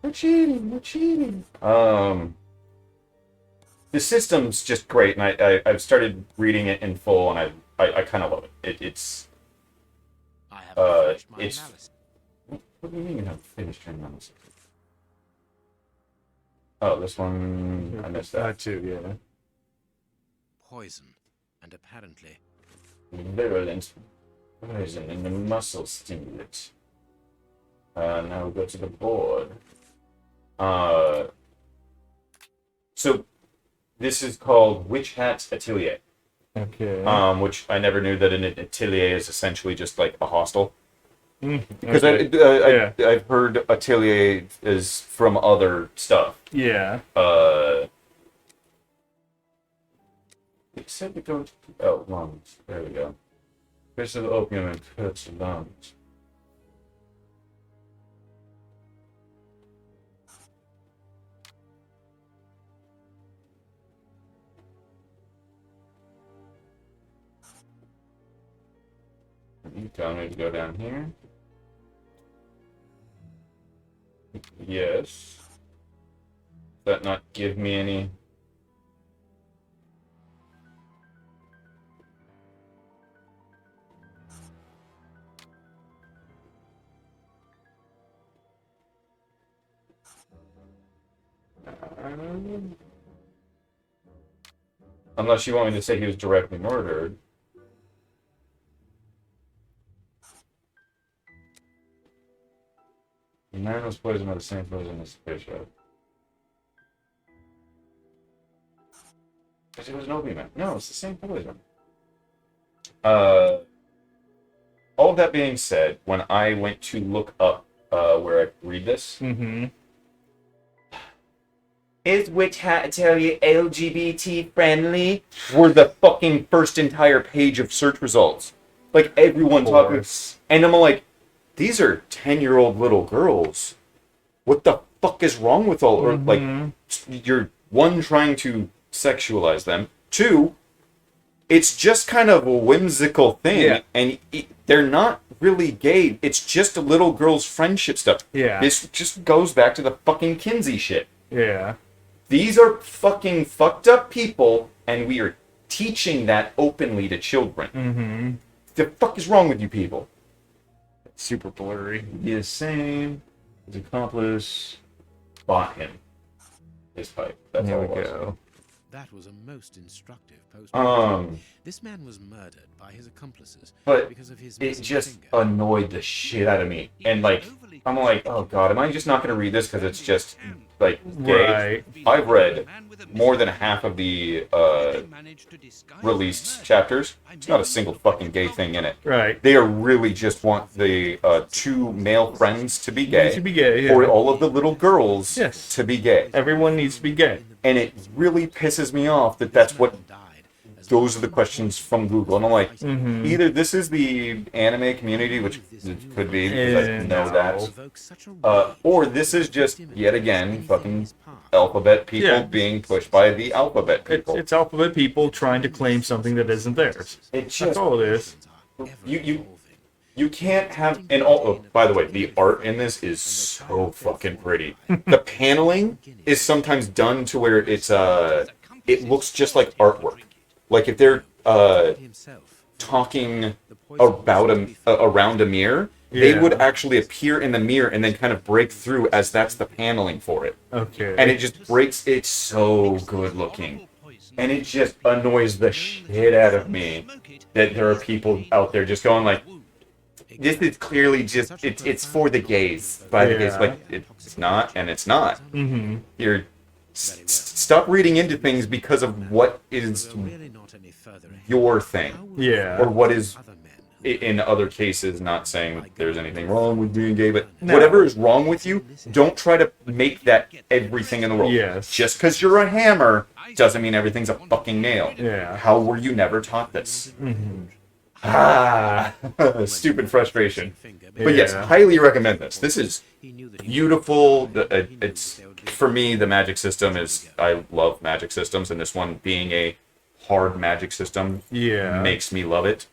We're cheating. We're cheating. The system's just great, and I've started reading it in full, and I kind of love it. It's. I have finished my it's- analysis. What do you mean you have finished your analysis? Oh, this one I missed that. too, yeah. Poison, and apparently Virulent poison in the muscle stimulate. Now we go to the board. So this is called Witch Hat Atelier. Okay. Which I never knew that an atelier is essentially just like a hostel. Because okay. I've heard atelier is from other stuff. Yeah. It said to go to lungs. There we go. Crystal of opium and cuts lungs. You tell me to go down here. Yes. Does that not give me any? Unless you want me to say he was directly murdered. The man was poisoned by the same poison as the bishop. Because it was an opium man. No, it's the same poison. All of that being said, when I went to look up where I read this, is Witch Hat Atelier LGBT friendly? Were the fucking first entire page of search results. Like, everyone talking. And I'm like, these are 10-year-old little girls. What the fuck is wrong with all... Or, like, you're, one, trying to sexualize them. Two, it's just kind of a whimsical thing. Yeah. And they're not really gay. It's just a little girl's friendship stuff. Yeah. This just goes back to the fucking Kinsey shit. Yeah. These are fucking fucked up people, and we are teaching that openly to children. The fuck is wrong with you people? Super blurry. The same. His accomplice bought him his pipe. That's There all we it was. go. that was a most instructive post. This man was murdered by his accomplices But because of his it missing just finger. annoyed the shit out of me. And, like, I'm like, oh god, am I just not going to read this because it's just, like, gay? Right. I've read more than half of the released chapters. There's not a single fucking gay thing in it. Right. They are really just want the two male friends to be gay. To be gay, yeah. Or all of the little girls Yes. to be gay. Everyone needs to be gay. And it really pisses me off that that's what those are the questions from Google. And I'm like, either this is the anime community, which it could be, because I know that, or this is just, yet again, fucking alphabet people being pushed by the alphabet people. It's alphabet people trying to claim something that isn't theirs. It's That's just, all it is. you can't have, and oh, by the way, the art in this is so fucking pretty. The paneling is sometimes done to where it's it looks just like artwork. Like if they're talking about around a mirror, they would actually appear in the mirror and then kind of break through as that's the paneling for it. Okay. And it just breaks. It's so good looking. And it just annoys the shit out of me that there are people out there just going like, this is clearly just, it's for the gays. By the gays. Like, it's not, and it's not. Mm-hmm. You're... Stop reading into things because of what is your thing. Yeah. Or what is, in other cases, not saying that there's anything wrong with being gay, but whatever is wrong with you, don't try to make that everything in the world. Yes. Just because you're a hammer doesn't mean everything's a fucking nail. Yeah. How were you never taught this? Mm-hmm. Stupid frustration. But yes, highly recommend this. This is beautiful. It's, for me, the magic system is, I love magic systems, and this one being a hard magic system makes me love it.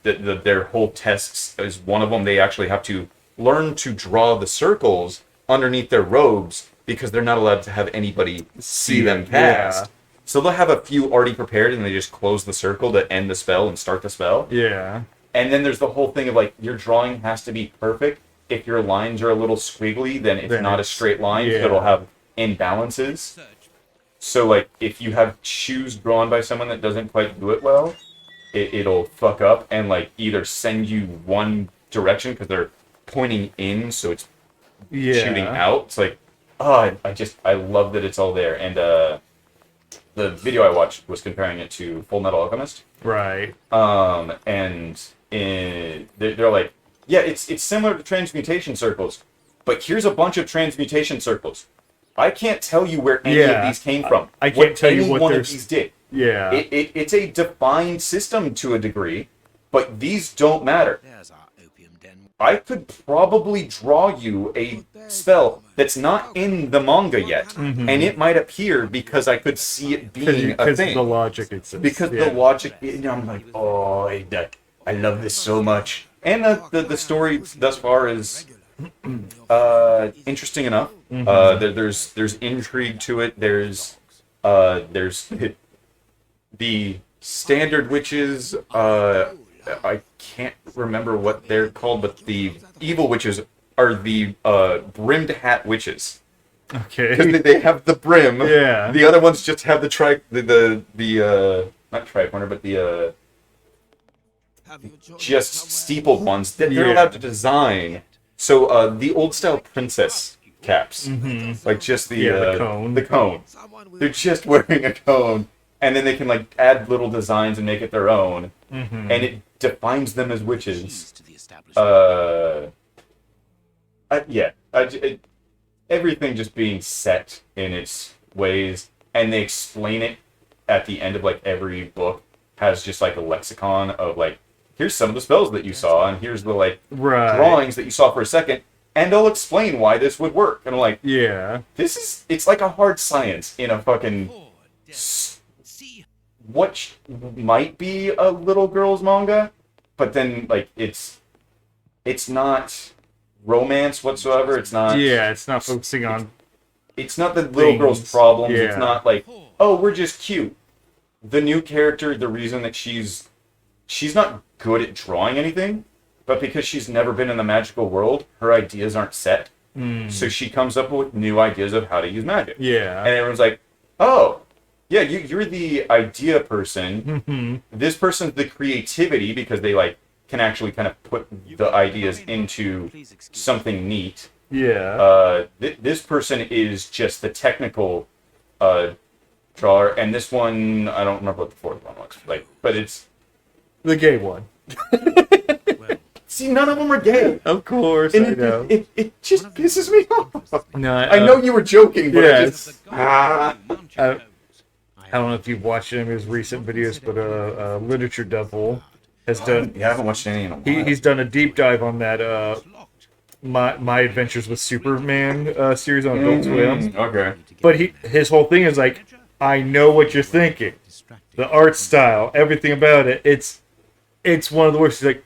Their whole tests is one of them. They actually have to learn to draw the circles underneath their robes because they're not allowed to have anybody see them pass. Yeah. So they'll have a few already prepared, and they just close the circle to end the spell and start the spell. Yeah. And then there's the whole thing of like, your drawing has to be perfect. If your lines are a little squiggly, then it's not a straight line. Yeah. It'll have imbalances. So like, if you have shoes drawn by someone that doesn't quite do it well, it'll fuck up and like either send you one direction because they're pointing in, so it's shooting out. It's like, I love that it's all there. And the video I watched was comparing it to Full Metal Alchemist. Right. And they're like, yeah, it's similar to transmutation circles, but here's a bunch of transmutation circles. I can't tell you where any of these came from. I can't tell you any what one of these did. Yeah. It's a defined system to a degree, but these don't matter. I could probably draw you a spell that's not in the manga yet, and it might appear because I could see it being a thing. Because the logic exists. Because the logic, I'm like, oh, I love this so much. And the story thus far is interesting enough. There's intrigue to it. There's the standard witches. I can't remember what they're called, but the evil witches are the brimmed hat witches. Okay. Because they have the brim. Yeah. The other ones just have the not tricorner, but the just steepled ones that they're allowed to design. So the old style princess caps, like just the cone. The cone. They're just wearing a cone, and then they can like add little designs and make it their own, and it defines them as witches. Everything just being set in its ways, and they explain it at the end of like every book has just like a lexicon of like, here's some of the spells that you saw, and here's the like drawings that you saw for a second, and they'll explain why this would work. And I'm like, it's like a hard science in a fucking what might be a little girl's manga, but then like it's not romance whatsoever. It's not. Yeah, it's not focusing on. It's not the little girl's problems. It's not like, oh, we're just cute. The new character, the reason that she's not good at drawing anything, but because she's never been in the magical world, her ideas aren't set. So she comes up with new ideas of how to use magic. Yeah. And everyone's like, oh, yeah, you're the idea person. This person's the creativity because they like can actually kind of put the ideas into something neat. Yeah. This person is just the technical drawer, and this one, I don't remember what the fourth one was. Like, but it's the gay one. See, none of them are gay. Of course, And I know. It just pisses me off. No, I know you were joking, but yes. I don't know if you've watched any of his recent videos, but Literature Devil has done. I haven't watched any in a while. He's done a deep dive on that my Adventures with Superman series on Adult Swim. Okay. But his whole thing is like, I know what you're thinking. The art style, everything about it. It's one of the worst. He's like,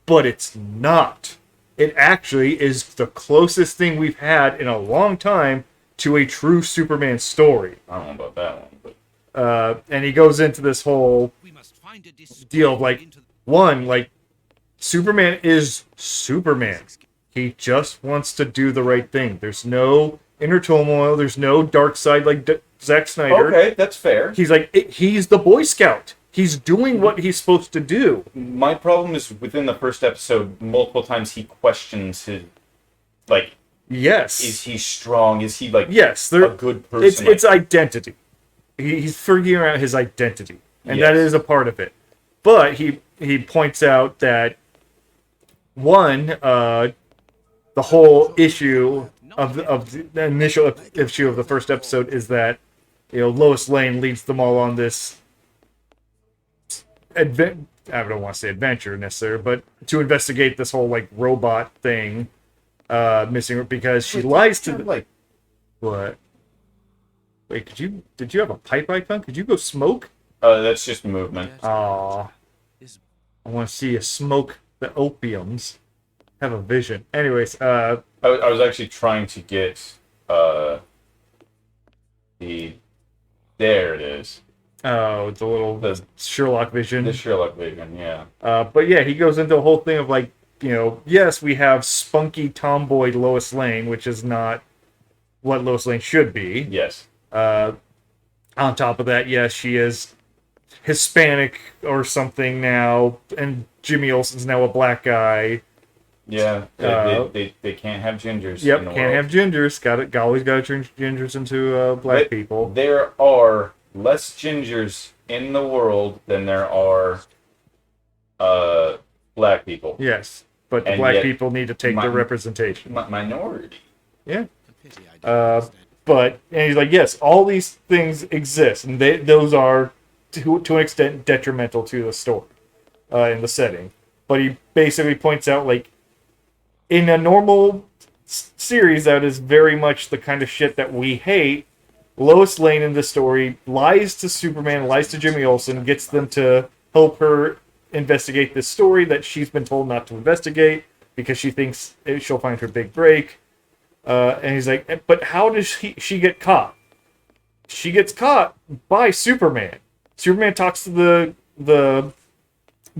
but it's not. It actually is the closest thing we've had in a long time to a true Superman story. I don't know about that one, but And he goes into this whole deal of like, one, like, Superman is Superman. He just wants to do the right thing. There's no inner turmoil. There's no dark side like Zack Snyder. okay, that's fair. He's like, he's the Boy Scout. He's doing what he's supposed to do. My problem is within the first episode, multiple times he questions his, like, Yes. is he strong? Is he like Yes. a good person? It's identity. He's figuring out his identity, and that Yes. is a part of it. But he points out that one, the whole issue of the initial issue of the first episode is that Lois Lane leads them all on this I don't want to say adventure necessarily, but to investigate this whole like robot thing missing because she lies to the, like what? Wait, did you have a pipe icon? Could you go smoke? that's just movement. Aw. I want to see you smoke the opiums. Have a vision. Anyways, I was actually trying to get there it is. oh, the Sherlock vision. The Sherlock vision, yeah. But yeah, he goes into a whole thing of like, yes, we have spunky tomboy Lois Lane, which is not what Lois Lane should be. Yes. On top of that, yes, she is Hispanic or something now, and Jimmy Olsen's now a black guy. Yeah. They can't have gingers. Yep, in the can't world. have gingers. Always got to turn gingers into black But people. There are less gingers in the world than there are black people. Yes, but the And black yet people need to take their representation. Minority. Yeah. And he's like, yes, all these things exist, and those are, to an extent, detrimental to the story in the setting. But he basically points out, like, in a normal series that is very much the kind of shit that we hate, Lois Lane in this story lies to Superman, lies to Jimmy Olsen, gets them to help her investigate this story that she's been told not to investigate because she thinks she'll find her big break. And he's like, but how does she get caught? She gets caught by Superman. Superman talks to the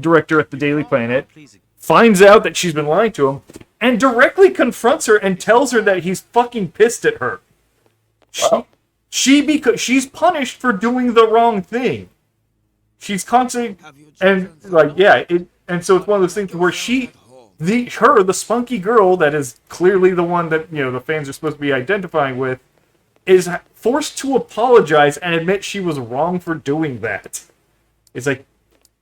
director at the Daily Planet, finds out that she's been lying to him, and directly confronts her and tells her that he's fucking pissed at her. Wow. Because she's punished for doing the wrong thing. She's constantly and like and so it's one of those things where the spunky girl that is clearly the one that the fans are supposed to be identifying with is forced to apologize and admit she was wrong for doing that. It's like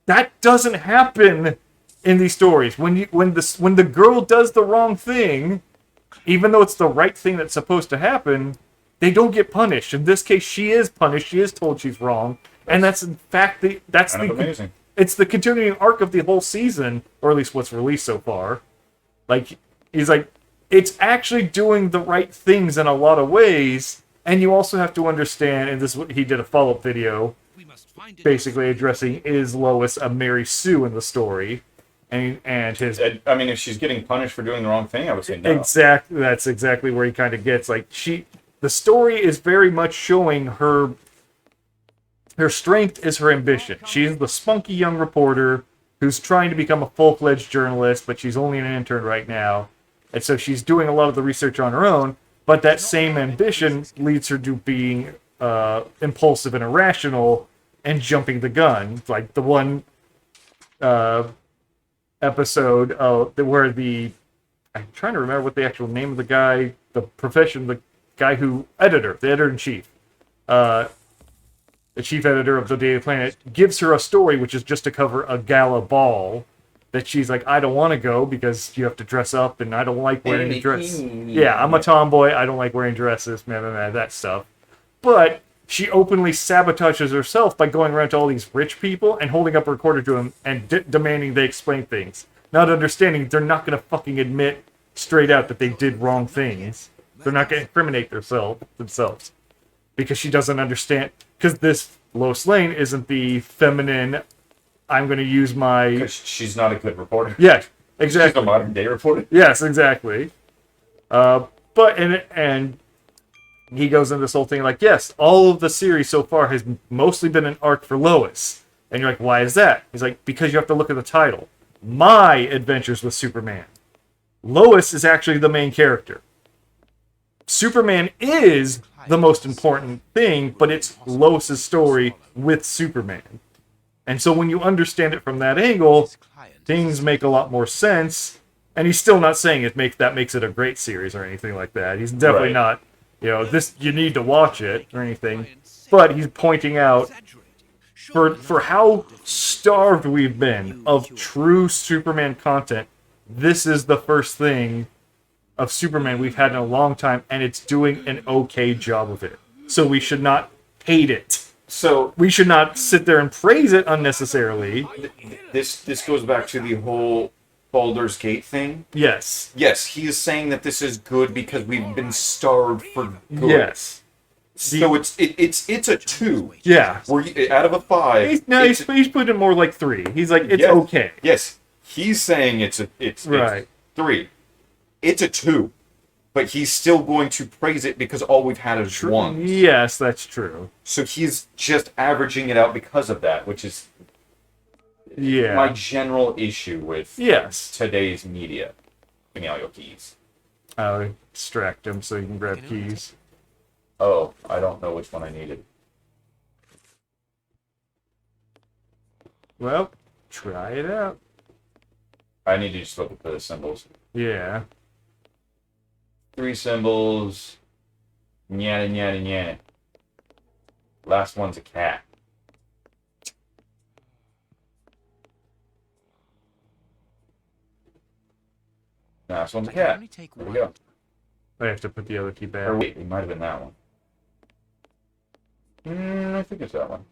that doesn't happen in these stories. When the girl does the wrong thing, even though it's the right thing that's supposed to happen, they don't get punished. In this case, she is punished. She is told she's wrong, and that's in fact Amazing. It's the continuing arc of the whole season, or at least what's released so far. Like, he's like, it's actually doing the right things in a lot of ways, and you also have to understand, and this he did a follow-up video, basically addressing, is Lois a Mary Sue in the story? And his... I mean, if she's getting punished for doing the wrong thing, I would say no. Exactly, that's exactly where he kind of gets, like, the story is very much showing her strength is her ambition. She's the spunky young reporter who's trying to become a full-fledged journalist, but she's only an intern right now. And so she's doing a lot of the research on her own, but that same ambition leads her to being impulsive and irrational and jumping the gun. Like the one episode where I'm trying to remember what the actual name of the guy, the guy the editor-in-chief, the chief editor of the Daily Planet, gives her a story which is just to cover a gala ball that she's like, I don't want to go because you have to dress up and I don't like wearing a dress. Yeah, I'm a tomboy. I don't like wearing dresses, that stuff. But she openly sabotages herself by going around to all these rich people and holding up a recorder to them and demanding they explain things. Not understanding they're not going to fucking admit straight out that they did wrong things. They're not going to incriminate themselves. Because she doesn't understand. Because this Lois Lane isn't the feminine, I'm going to use my... Because she's not a good reporter. Yeah, She's exactly. a modern day reporter. Yes, exactly. And he goes into this whole thing like, yes, all of the series so far has mostly been an arc for Lois. And you're like, why is that? He's like, because you have to look at the title. My Adventures with Superman. Lois is actually the main character. Superman is the most important thing, but it's Lois's story with Superman. And so when you understand it from that angle, things make a lot more sense. And he's still not saying that makes it a great series or anything like that. He's definitely not, this you need to watch it or anything. But he's pointing out for how starved we've been of true Superman content, this is the first thing of Superman we've had in a long time, and it's doing an okay job of it. So we should not hate it. So We should not sit there and praise it unnecessarily. this goes back to the whole Baldur's Gate thing. Yes. Yes, he is saying that this is good because we've been starved for good. Yes. So it's a 2. Yeah. Out of a 5. He's put it more like 3. He's like, it's yes, okay. Yes, he's saying it's Right. 3. It's a 2, but he's still going to praise it because all we've had is 1. Yes, that's true. So he's just averaging it out because of that, which is Yeah. my general issue with Yes. today's media. Give me all your keys. I'll distract him so you can grab keys. Oh, I don't know which one I needed. Well, try it out. I need to just look at the symbols. Yeah. 3 symbols. Nyana, nyana, nyana. Last one's a cat. Last one's a cat. Only take There we one. go. I have to put the other key Or back. wait, it might have been that one. I think it's that one.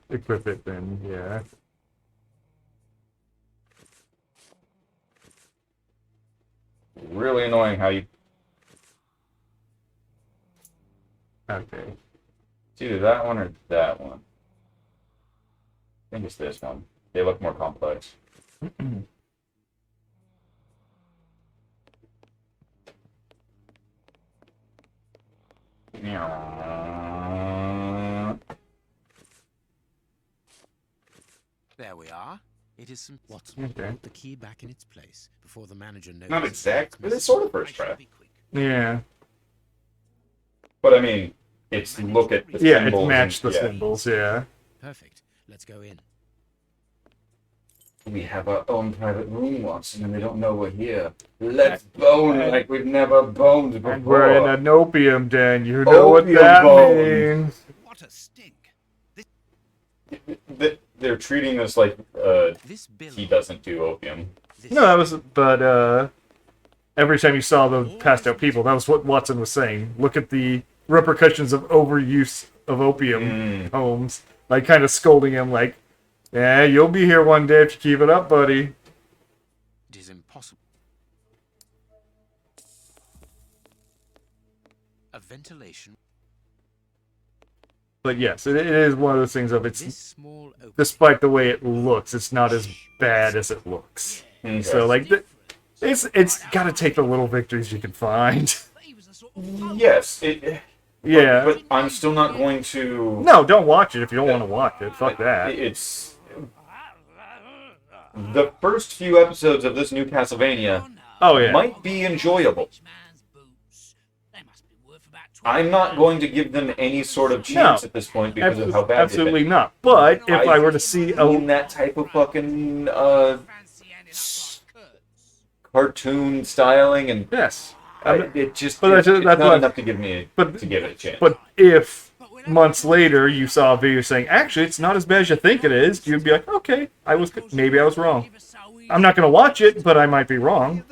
Equip it then, yeah. Really annoying how you... Okay. It's either that one or that one. I think it's this one. They look more complex. There we are. It is some. Watson, Okay. put the key back in its place before the manager knows. Not exact, but it's sort of first draft. Yeah. But I mean, it's look at the Yeah, symbols. it matched the and- yeah. symbols, yeah. Perfect. Let's go in. We have our own private room, Watson, and they don't know we're here. Let's bone like we've never boned before. And we're in an opium den. You know what Opium that bone. means. What a stink. They're treating us like This bill. he doesn't do opium. No, that was, but, every time you saw the passed out people, that was what Watson was saying. Look at the repercussions of overuse of opium, Holmes. Like, kind of scolding him, like, yeah, you'll be here one day if you keep it up, buddy. It is impossible. A ventilation. But yes, it is one of those things of This it's, small opening. despite the way it looks, it's not as bad as it looks. Okay. So, like, it's got to take the little victories you can find. Yes, Yeah. but I'm still not going to. No, don't watch it if you don't want to watch it. Fuck that. It's the first few episodes of this new Castlevania Oh, yeah. might be enjoyable. I'm not going to give them any sort of chance No. at this point because of how bad Absolutely not. But if I were to see in that type of fucking cartoon styling and yes, it just But it's that's not what- enough to give me to give it a chance. but if months later you saw a video saying actually it's not as bad as you think it is, you'd be like, okay, maybe I was wrong. I'm not gonna watch it, but I might be wrong.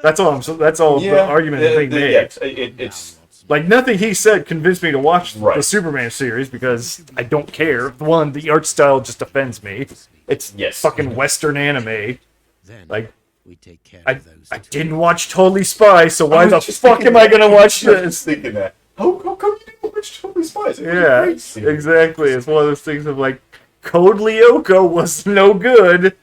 That's all. That's all the argument is being made. Yes, it's Like, nothing he said convinced me to watch the Right. Superman series because I don't care. One, the art style just offends me. It's Yes. fucking Western anime. Then Like, we take care I, of those I two. didn't watch Totally Spy, so why I was the just fuck thinking am I that. gonna watch I was this? thinking that. How come you didn't watch Totally Spies? It was a Yeah, great series. exactly. It's one of those things of like, Code Lyoko was no good.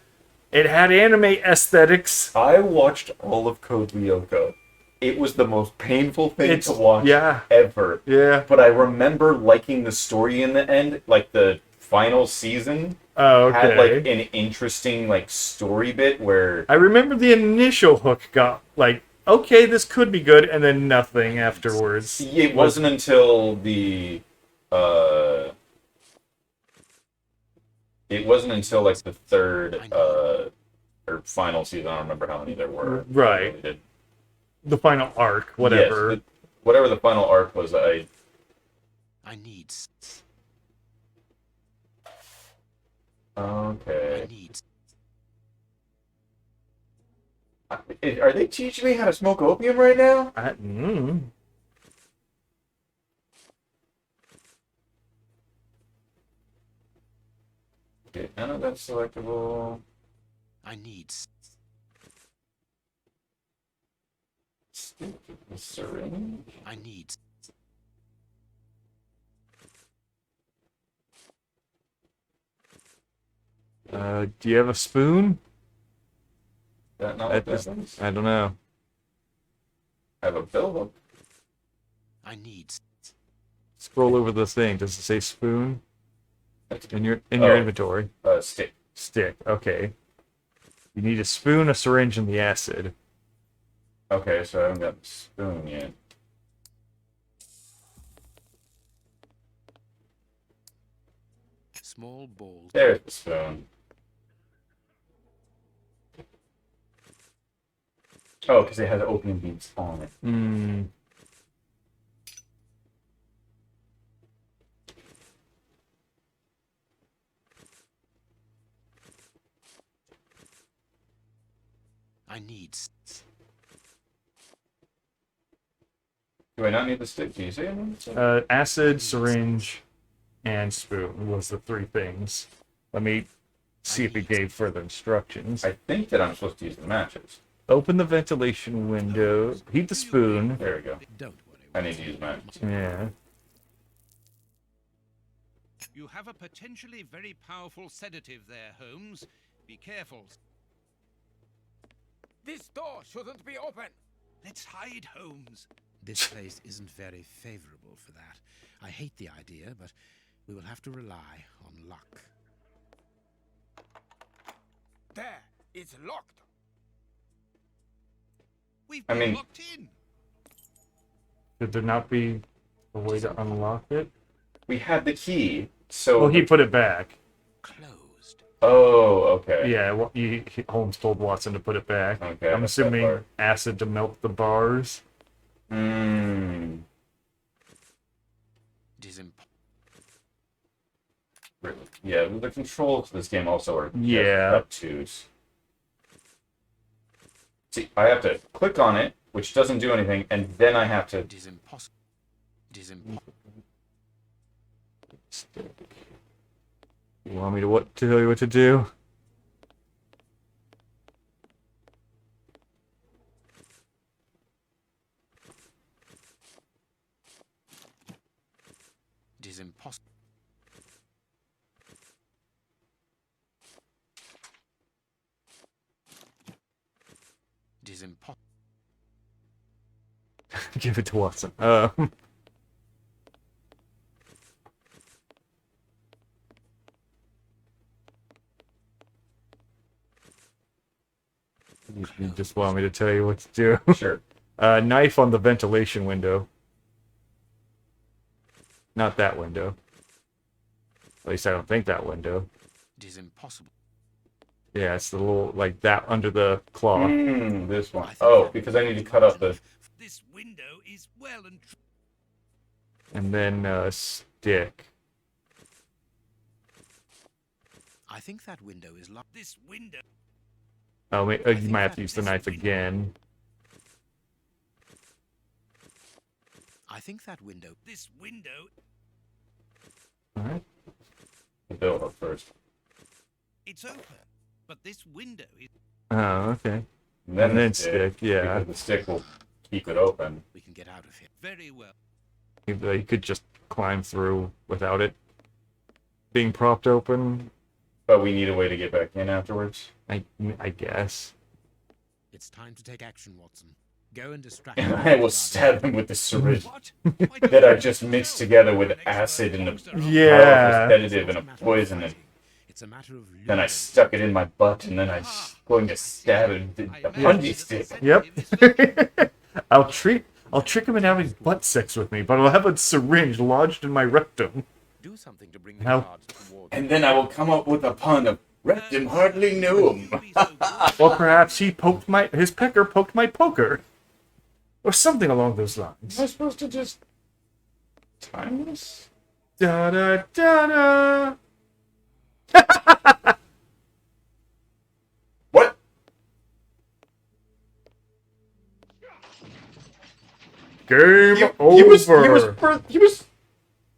It had anime aesthetics. I watched all of Code Lyoko. It was the most painful thing to watch ever. Yeah. But I remember liking the story in the end, like the final season Oh, had like okay. an interesting like story bit where I remember the initial hook got like, okay, this could be good, and then nothing afterwards. it wasn't until like the third or final season. I don't remember how many there were. Right. I really did. The final arc, whatever. Yes, whatever the final arc was, I need. Okay. I need. Are they teaching me how to smoke opium right now? Okay, none of that's selectable. I need. Syringe. I need. Do you have a spoon? That not what that is? I don't know. I have a billbook. I need. Scroll over the thing. Does it say spoon? In your inventory. Stick. Stick. Okay. You need a spoon, a syringe, and the acid. Okay, so I haven't got the spoon yet. Small balls. There's the spoon. Oh, because it has opium beads on it. I need. Do I not need the stick? Do you say anything? Acid, syringe, and spoon was the three things. Let me see if it gave further instructions. I think that I'm supposed to use the matches. Open the ventilation window. Heat the spoon. There we go. Don't worry. I need to use matches. Yeah. You have a potentially very powerful sedative there, Holmes. Be careful. This door shouldn't be open. Let's hide, Holmes. This place isn't very favorable for that. I hate the idea, but we will have to rely on luck. There, it's locked. We've I been mean- locked in. Could there not be a way to unlock it? We had the key, so... Well, he put it back. Closed. Oh, okay. Yeah, Holmes told Watson to put it back. Okay, I'm that's that assuming part. acid to melt the bars. Mmm. It is impossible. Yeah, the controls of this game also are just Yeah. obtuse. See, I have to click on it, which doesn't do anything, and then I have to... It is impossible. It is impossible. You want me to tell you what to do? It is impossible. It is impossible. Give it to Watson. You just want me to tell you what to do? Sure. Knife on the ventilation window. Not that window. At least I don't think that window. It is impossible. Yeah, it's the little, like, that under the cloth. This one. Oh, because I need to cut off the... This window is well and And then, stick. I think that window is locked. this window. Oh, you might have to use the knife again. I think that window. This window. Alright. The build up first. It's open, but this window is. Oh, okay. And And the then stick, yeah. Because the stick will keep it open. We can get out of here. Very well. You could just climb through without it being propped open, But we need a way to get back in afterwards. I guess. It's time to take action, Watson. Go and distract. And them. I will stab him with the syringe What? Why don't that I you just tell mixed me? together with An expert acid and a monster Yeah. powerful sedative and a poison. And It's a matter of. then I luring. stuck it in my butt, and then I was going to stab it with I the imagine punji that the stick. sedative is Yep. I'll trick him into having butt sex with me, but I'll have a syringe lodged in my rectum. Do something to bring the How- guards towards. And then I will come up with a pun of rectum hardly knew him. Or perhaps his pecker poked my poker. Or something along those lines. Am I supposed to just time this? Da da da da. What? Game over. He was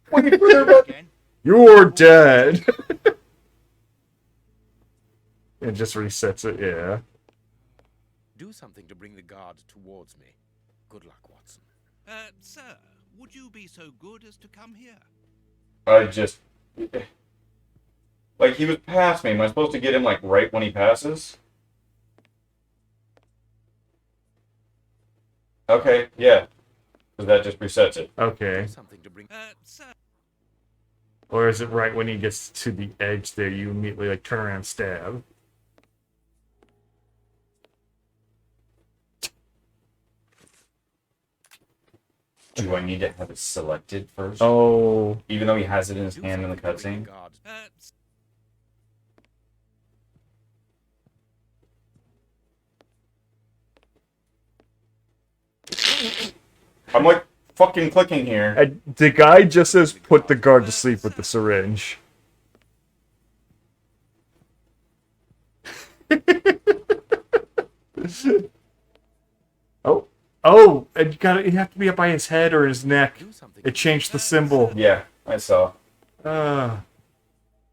pointing further back. Again. You're dead. It just resets it, yeah. Do something to bring the guard towards me. Good luck, Watson. Sir, would you be so good as to come here? I just... Like, he was past me. Am I supposed to get him, like, right when he passes? Okay, yeah. Because that just resets it. Okay. Do something to bring. Sir. Or is it right when he gets to the edge there, you immediately, like, turn around and stab? Do I need to have it selected first? Oh. Even though he has it in his Do hand in the something to bring cutscene? guards. I'm, like, fucking clicking here. The guy just says put the guard to sleep with the syringe. Oh, and you have to be up by his head or his neck. Do something. It changed the symbol. Yeah, I saw. Ah.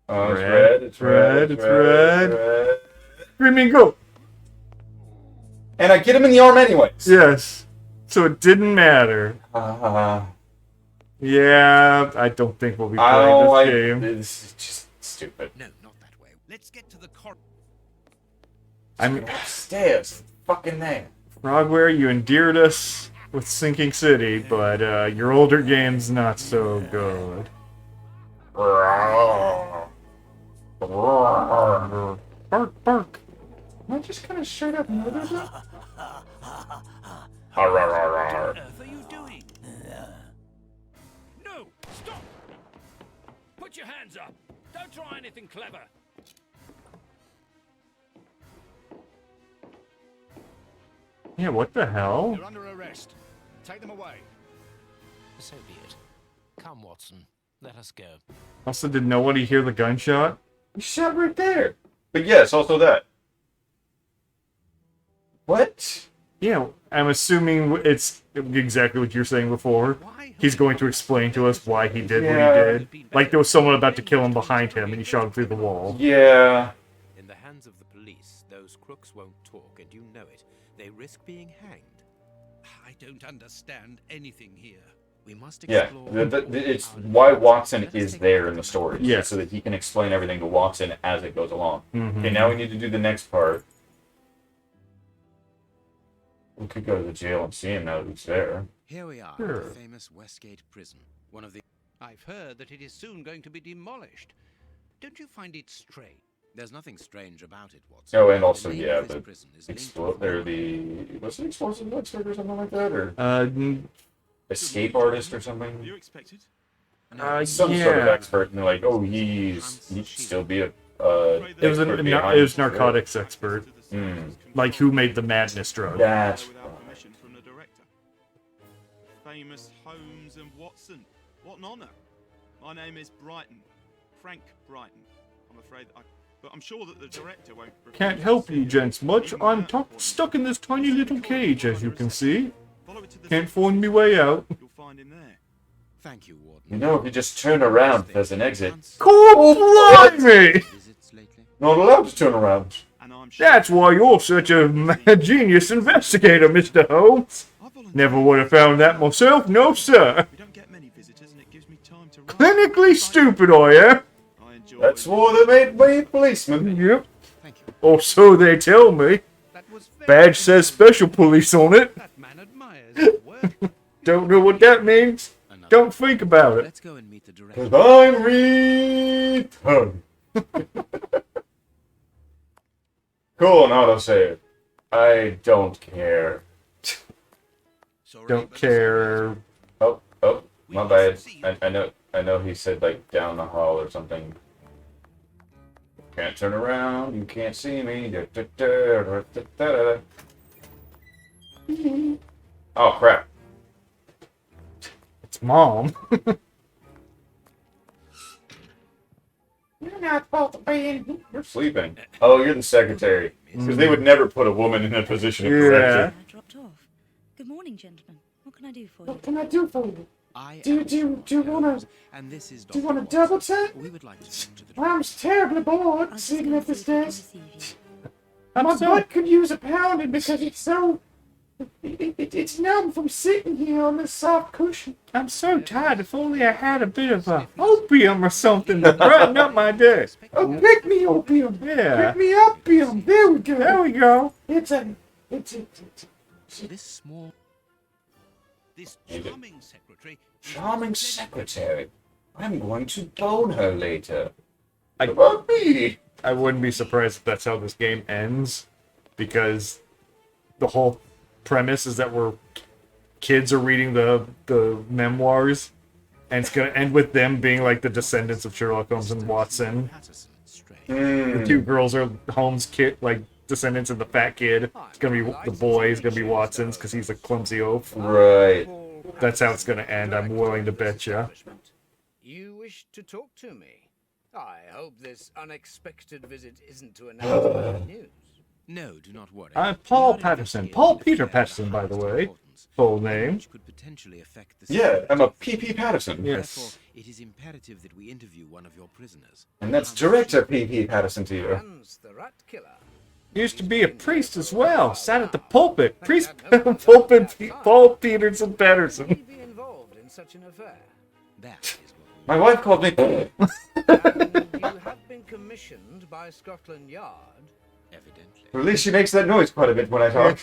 Oh, it's Red, red, it's red, it's red. it's red. Screaming go! And I get him in the arm anyways. Yes. So it didn't matter. Yeah, I don't think we'll be I don't playing like this game. this. Is just stupid. No, not that way. Let's get to the corridor. I'm Upstairs, fucking there. Frogware, you endeared us with Sinking City, but your older game's not so good. Bark, bark. Am I just kind of straight up murdered him? What on earth are you doing? No! Stop! Put your hands up! Don't try anything clever! Yeah, what the hell? You're under arrest. Take them away. So be it. Come, Watson. Let us go. Also, did nobody hear the gunshot? You shot right there. But yes, also that. What? Yeah, I'm assuming it's exactly what you're saying before. Why He's going to explain to us why he did what Yeah. he did. Like there was someone about to kill him behind him and he shot him through the wall. Yeah. In the hands of the police, those crooks won't talk, and you know it. They risk being hanged. I don't understand anything here. We must Yeah. explore. It's why Watson is there in the story. Yeah. So that he can explain everything to Watson as it goes along. Mhm. Okay, now we need to do the next part. We could go to the jail and see him now that he's there. Here we are, Sure. at the famous Westgate prison. One of the. I've heard that it is soon going to be demolished. Don't you find it strange? There's nothing strange about it, Watson. Oh, and also, The name yeah, of this the prison is linked to They're the... What's the explosive expert or something like that? Or N- escape artist or something? You expected? Some sort of yeah. expert, and they're like, oh, he'd still be a... It was narcotics expert. Hmm. Like who made the madness drug. That's Without permission from the director. Famous Holmes and Watson. What an honour. My name is Brighton. Frank Brighton. I'm afraid but I'm sure that the director won't... Can't help you gents much. I'm stuck in this tiny little cage, as you can see. Follow it to the Can't find me way out. You'll find find him there. Thank you, Warden. You know, if you just turn around, there's an exit. Cool, blimey! Visits lately? Not allowed to turn around. And I'm sure That's why you're such a genius investigator, Mr. Holmes. I volunteered. Never would have found that myself, no sir. We don't get many visitors, and it gives me time to write. Clinically stupid, I am. I enjoy That's why they made me a policeman. Yep. Thank you. Or so they tell me. That was very Badge says special police on it. That man admires your work. Don't know what that means. Another. Don't think about it. Let's go and meet the director. Cause I'm retarded. Cool, an autosave. I don't care. Sorry, Don't but care. Oh, my bad. I know he said like down the hall or something. Can't turn around, you can't see me. Oh crap. It's mom. You're not supposed to be in here. You're sleeping. Oh, you're the secretary. Because they would never put a woman in a position of Yeah. director. I dropped off. Good morning, gentlemen. What can I do for you? What can I do for you? I Do am you wanna- Holmes, and this is Do you Dr. want to double Watson. tap? We would like to talk to the I'm terribly bored I was just sitting going at to this see if I can desk. receive you. I'm My so butt could use a pounding because it's so... It's numb from sitting here on this soft cushion. I'm so tired. If only I had a bit of opium or something to brighten up my day. Oh, pick me opium. Yeah. Pick me opium. There we go. There we go. It's This small, this Maybe. charming secretary. is charming represented- secretary. I'm going to bone her later. I- What about me? I wouldn't be surprised if that's how this game ends, because the whole premise is that kids are reading the memoirs, and it's gonna end with them being like the descendants of Sherlock Holmes and Watson. Patterson, strange. The two girls are Holmes kid, like descendants of the fat kid. It's gonna be the boy is gonna be Watson's because he's a clumsy oaf. Right. That's how it's gonna end. I'm willing to bet you. You wish to talk to me? I hope this unexpected visit isn't to announce bad news. No, do not worry. Paul We are Patterson. investigating Paul an Peter affair Patterson, of by the high way. importance, Full name. which could potentially affect the Yeah, security I'm a of the P.P. Patterson. Yes. Therefore, it is imperative that we interview one of your prisoners. And that's Director P.P. Patterson to you. Hans the Rat Killer. Used to be a priest as well. Sat at the pulpit. Priest pulpit Paul Peterson Patterson. May be involved in such an affair. That is what we My wife called me... And you have been commissioned by Scotland Yard. evidently. At least she makes that noise quite a bit when I talk.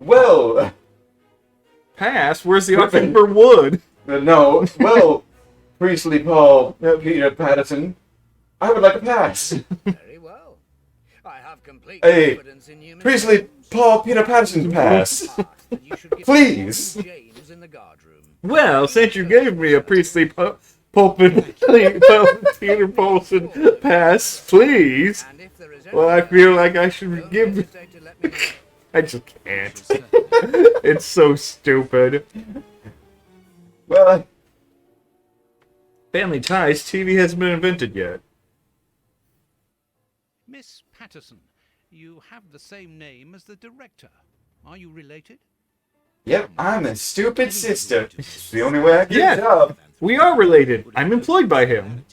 Well, Pass. Where's the offer for wood? no. Well, Priestley Paul Peter Patterson, I would like a pass. Very well. I have complete Hey, confidence in you, Mr. Priestley Holmes. Paul Peter Patterson pass. Ask that you should give Please. James in the guard room. Well, since you gave me a priestly pulpit Peter Paulson pass, please. And if there is Well, I anything feel else, like I should don't give. hesitate to let me know. I just can't. Certainly. It's so stupid. Well, Family Ties TV hasn't been invented yet. Miss Patterson, you have the same name as the director. Are you related? yep, I'm a stupid sister. It's the only way I get Yeah. a job. We are related. I'm employed by him.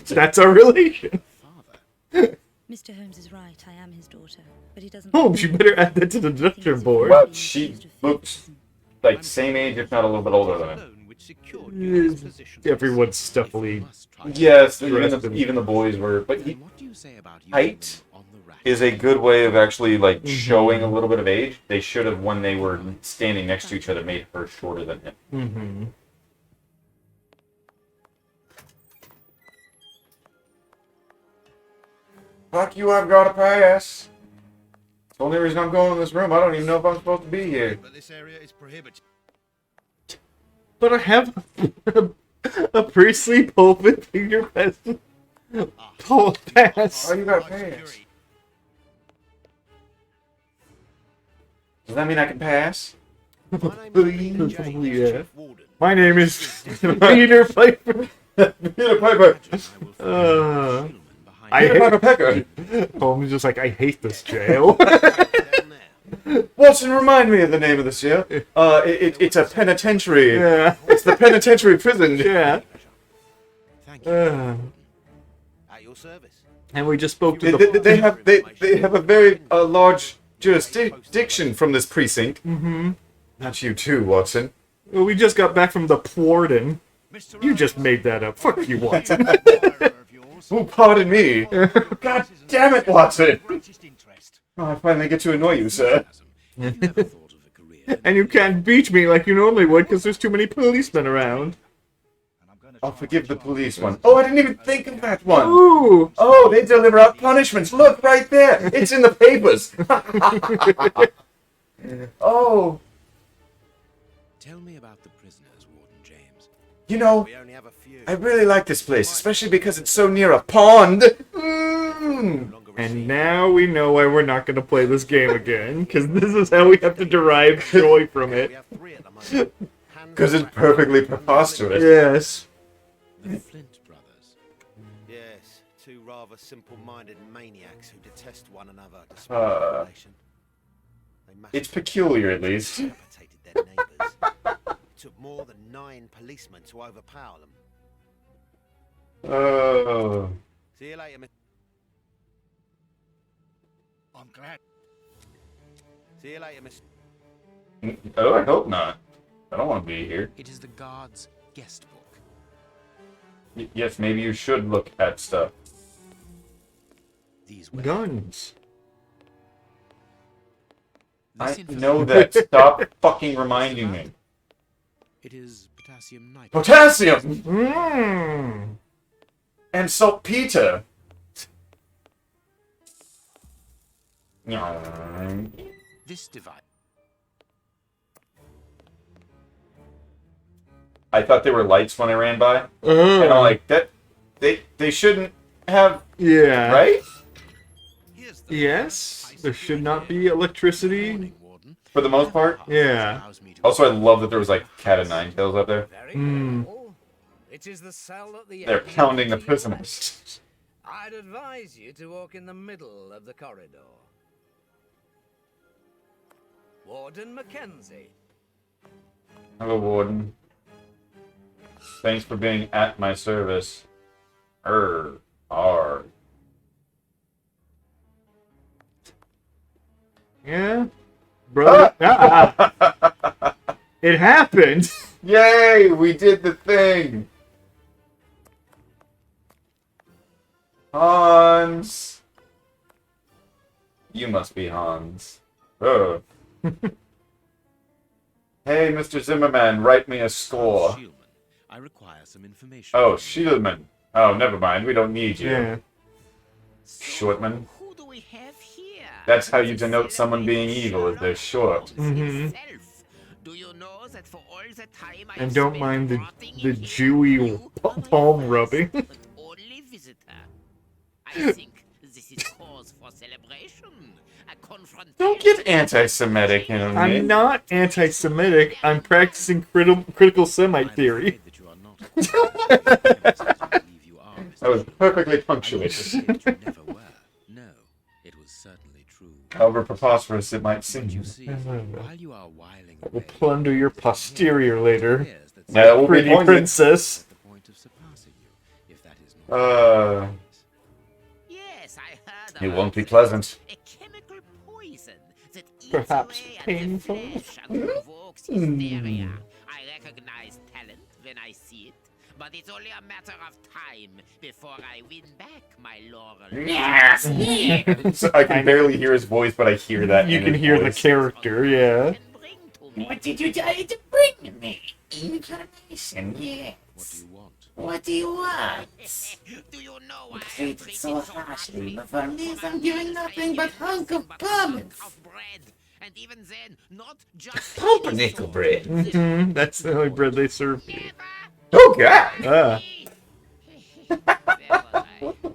That's our relation. Father. Mr. Holmes is right. I am his daughter, but he doesn't. Holmes, you better add that to the deduction board. Well, she looks like same age, if not a little bit older than him. Alone which secured you this position. Everyone's If stuffily. you must try to- Yes, Dressed in- even the boys were. But Then what do you say about using height them on the rack? is a good way of actually like showing a little bit of age. They should have, when they were standing next to each other, made her shorter than him. Mm-hmm. Fuck you, I've got a pass. It's the only reason I'm going in this room. I don't even know if I'm supposed to be here. But this area is prohibited. But I have a priestly pulpit Peter Pass. Paul Pass. Oh, you got a pass. Does that mean I can pass? My name is James, Yeah. Chief Warden. My name is Peter Piper. Peter Piper. Uh, I Peter Piper Pecker. Holmes is just like, I hate this jail. Down there. What? Watson, remind me of the name of this here. It's a penitentiary. Yeah. It's the penitentiary prison. Yeah. Thank you. At your service. And we just spoke to the... They have a very large jurisdiction from this precinct. Mm-hmm. Not you too, Watson. Well, we just got back from the Pwarden. You just made that up. Fuck you, Watson. Oh, pardon me. God damn it, Watson. Oh, I finally get to annoy you, sir. And you can't beat me like you normally would because there's too many policemen around. I'll forgive the police one. Oh, I didn't even think of that one. Ooh! Oh, they deliver out punishments. Look, right there. It's in the papers. Oh. Tell me about the prisoners, Warden James. You know, We only have a few. I really like this place, especially because it's so near a pond. Mm. And now we know why we're not going to play this game again, because this is how we have to derive joy from We it. have 3 at the moment. Because it's perfectly preposterous. Yes. The Flint brothers. Yes, 2 rather simple-minded maniacs who detest one another despite their relation. They It's peculiar, at least. decapitated their neighbours. It took more than 9 policemen to overpower them. Oh. See you later, Mr. I'm glad. See you later, Mr. Oh, I hope not. I don't want to be here. It is the guard's guest book. Yes, maybe you should look at stuff. These Guns. I know that. Stop fucking reminding me. It is potassium nitrate. Potassium! Mmm. And saltpeter. This device. I thought they were lights when I ran by. And I'm like, that they shouldn't have, Yeah. right? Here's the Yes. There should not be electricity. Warning, Warden. For the most part. Yeah. Allows me to Also, I love that there was like cat of nine tails up there. Very Mm. well. It is the cell at the They're end pounding the of prisoners. I'd advise you to walk in the middle of the corridor. Warden Mackenzie. Hello, Warden. Thanks for being at my service. R. Yeah. Brother. Ah. It happened. Yay! We did the thing! Hans! You must be Hans. Oh. Hey, Mr. Zimmerman, write me a score. Shieldman, I require some information. Oh, Shieldman. Oh, never mind. We don't need you. Yeah. Shortman. Who do we have here? That's how you denote someone being evil, is they're short. Mhm. Do you know that for all the time And don't mind the Jewy palm rubbing. only visitor. I think this is cause for celebration. A confrontation. Don't get anti-Semitic in me. I'm not anti-Semitic. I'm practicing critical Semite I'm theory. afraid that you are not. I believe you are, Mr. That was perfectly I would punctuated. say that you never were. No, it was certainly true. However preposterous it might But seem. you see, while you are whiling We'll away, plunder your posterior later. appears that Yeah, that will be Pretty poignant. princess. at the point of surpassing you, if that is not Yes, I heard It about won't be it. pleasant. A chemical poison that eats Perhaps away painful. at the flesh and provokes hysteria. I recognize talent when I see it, but it's only a matter of time before I win back my laurel. So I can barely hear his voice, but I hear that. You in can his hear the voice. character, yeah. Can bring to me. What did you try to bring me? Information, yes. what do you want? What do you want? Do you know why I Treated treated so so harshly, harshly? but for me, For I'm giving years, nothing I but gave hunk nothing of but a hunk pummels. of bread. And even then, not just Pumpernickel any bread. sort. Mm-hmm. That's the only bread they serve you. Never. Oh god! Ah. Where was I?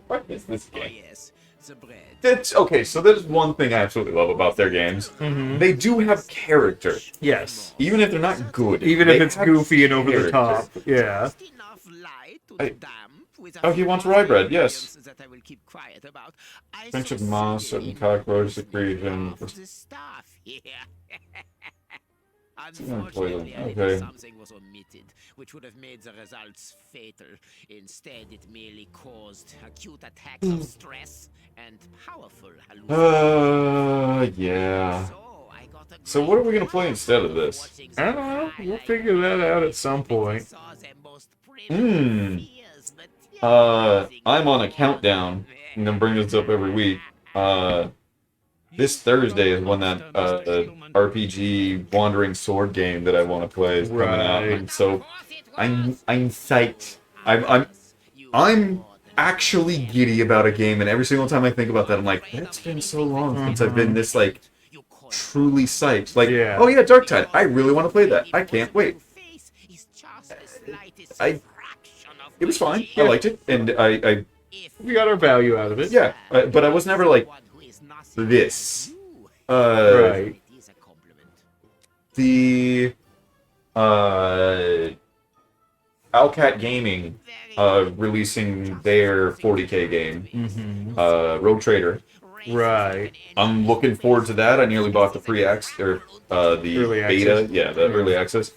What is this Oh game? yes, the bread. That's okay. So there's one thing I absolutely love about their games. Mhm. They do have character, Yes. even if they're not good. Even they if it's have goofy and over the character. top. Yeah. Just enough light to Hey. damp with a Oh, he few wants rye bread, ingredients yes. that I will keep quiet about. I Bunch of so moss sincerely and cockroach use secretion. half the stuff here. Unfortunately, I Okay. believe something was omitted, which would have made the results fatal. Instead, it merely caused acute attacks of stress and powerful hallucinations. Yeah. I got a So what are we gonna play instead of this? watching I don't know. We'll figure that out at some point. I'm on a countdown. I'm gonna bring this up every week. This Thursday is when that RPG Wandering Sword game that I want to play is coming out. Right. And so I'm psyched. I'm actually giddy about a game, and every single time I think about that, I'm like, it's been so long since I've been this like truly psyched. Like, Yeah. oh yeah, Dark Tide. I really want to play that. I can't wait. It was fine. I liked it, and I We got our value out of it. yeah, but I was never like this. Right. The Owlcat Gaming releasing their 40K game, Rogue Trader. Right. I'm looking forward to that. I nearly bought the free access or the Early beta, access. yeah, the early access.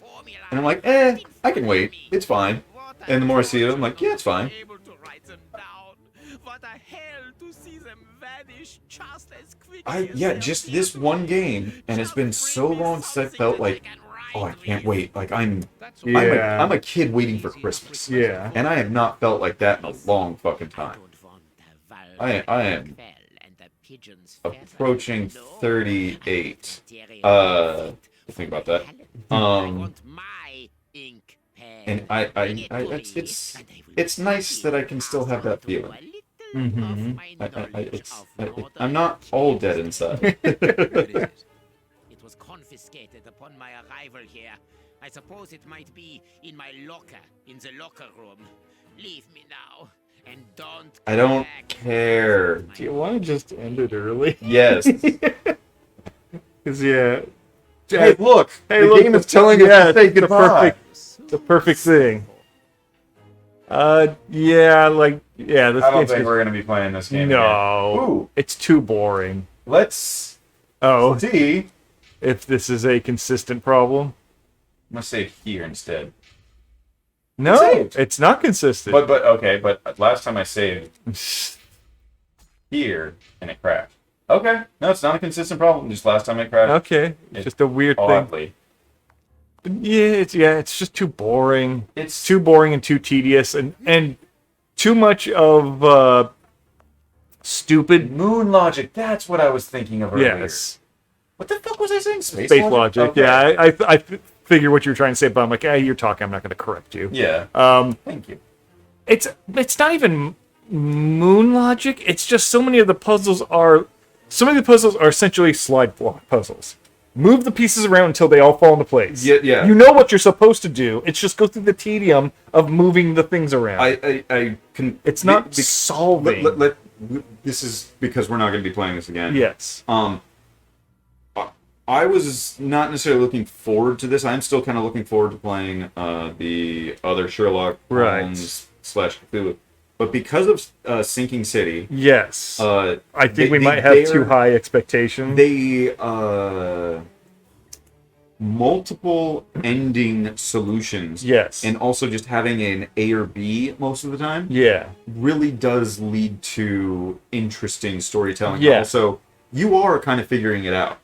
And I'm like, I can wait. It's fine. And the more I see it, I'm like, yeah, it's fine. Just this one game, and it's been so long since I felt like, oh, I can't wait. Like I'm a kid waiting for Christmas. Yeah. And I have not felt like that in a long fucking time. I am approaching 38. Think about that. And it's nice that I can still have that feeling. I'm not all dead inside. It was confiscated upon my arrival here. I suppose it might be in my locker, in the locker room. Leave me now, and don't. I don't care. Do you want to just end it early? Yes. Because yeah. Hey, look. Hey, the look, game is telling us to say goodbye. The perfect thing. Yeah, like, yeah. This I don't game's think just- we're gonna be playing this game. No. Again. Ooh. It's too boring. Let's Oh, see. if this is a consistent problem. I'm gonna save here instead. No, saved. it's not consistent. But okay, but last time I saved here and it crashed. Okay, no, it's not a consistent problem. Just last time it crashed. Okay, it's just a weird thing. Oddly. Yeah, it's just too boring. It's too boring and too tedious, and too much of stupid moon logic. That's what I was thinking of earlier. Yes. What the fuck was I saying? Space logic. Okay. Yeah, I figure what you were trying to say, but I'm like, you're talking. I'm not going to correct you. Yeah. Thank you. It's not even moon logic. It's just so many of the puzzles are essentially slide block puzzles. Move the pieces around until they all fall into place. Yeah. You know what you're supposed to do. It's just go through the tedium of moving the things around. I can. It's not solving. This is because we're not going to be playing this again. Yes. I was not necessarily looking forward to this. I'm still kind of looking forward to playing the other Sherlock Holmes / Cthulhu. But because of Sinking City, yes, I think we might have too high expectations. They multiple ending solutions, yes, and also just having an A or B most of the time, yeah, really does lead to interesting storytelling. Yeah. Also, you are kind of figuring it out.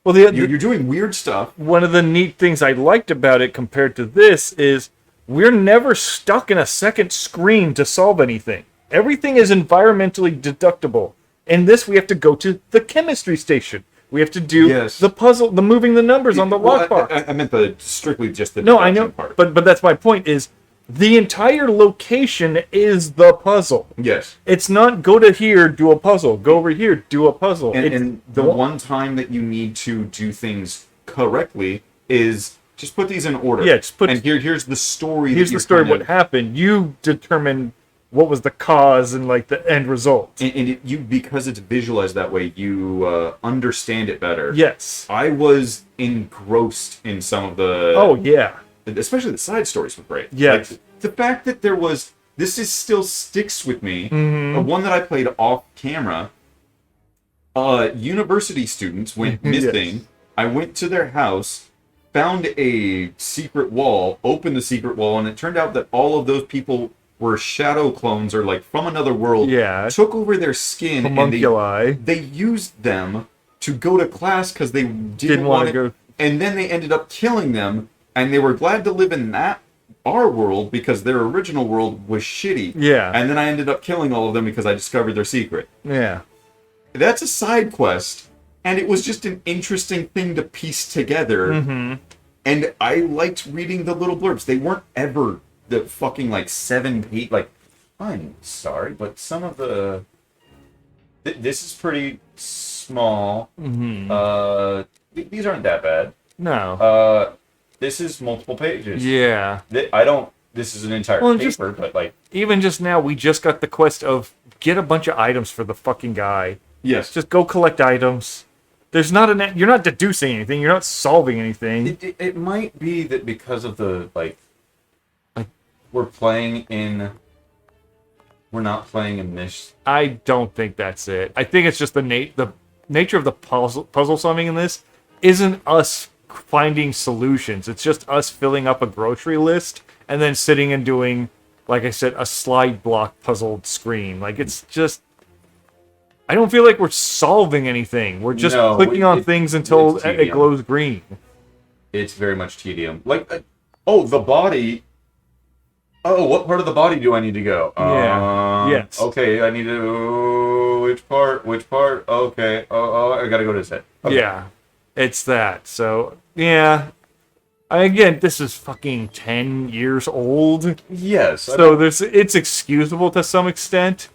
Well, you're doing weird stuff. One of the neat things I liked about it compared to this is we're never stuck in a second screen to solve anything. Everything is environmentally deductible. In this, we have to go to the chemistry station. We have to do the puzzle, the moving the numbers on the lockbox. I meant strictly just the no, I know, part. but that's my point. Is the entire location is the puzzle. Yes, it's not go to here, do a puzzle. Go over here, do a puzzle. And the one time that you need to do things correctly is just put these in order. Yeah, just put. And here's the story. Here's the story of what happened. You determine what was the cause and like the end result. And you, because it's visualized that way, you understand it better. Yes. I was engrossed in some of the. Oh yeah. Especially the side stories were great. Yes. Like, the fact that there was still sticks with me. Mm-hmm. One that I played off camera. University students went missing. Yes. I went to their house, found a secret wall, opened the secret wall, and it turned out that all of those people were shadow clones or like from another world. Yeah. Took over their skin Homunculi. and they used them to go to class because they didn't want want to it. go. And then they ended up killing them, and they were glad to live in our world because their original world was shitty. Yeah. And then I ended up killing all of them because I discovered their secret. Yeah. That's a side quest, and it was just an interesting thing to piece together. Mm-hmm. And I liked reading the little blurbs. They weren't ever the fucking like 7-8. Like, I'm sorry, but some of the this is pretty small. Mm-hmm. These aren't that bad. No. This is multiple pages. Yeah. This is an entire Well, paper, just- but like. Even just now, we just got the quest of get a bunch of items for the fucking guy. Yes. Just go collect items. There's not you're not deducing anything. You're not solving anything. It might be that because of the like we're not playing in this. I don't think that's it. I think it's just the nature of the puzzle solving in this isn't us finding solutions. It's just us filling up a grocery list and then sitting and doing, like I said, a slide block puzzled screen. Like, it's just... I don't feel like we're solving anything. We're just clicking on things until it glows green. It's very much tedium. Like, the body... Oh, what part of the body do I need to go? Yes. Okay, I need to... Which part? Okay. Oh, I gotta go to his head. Okay. Yeah. It's that. So, yeah. Again, this is fucking 10 years old. Yes. So it's excusable to some extent,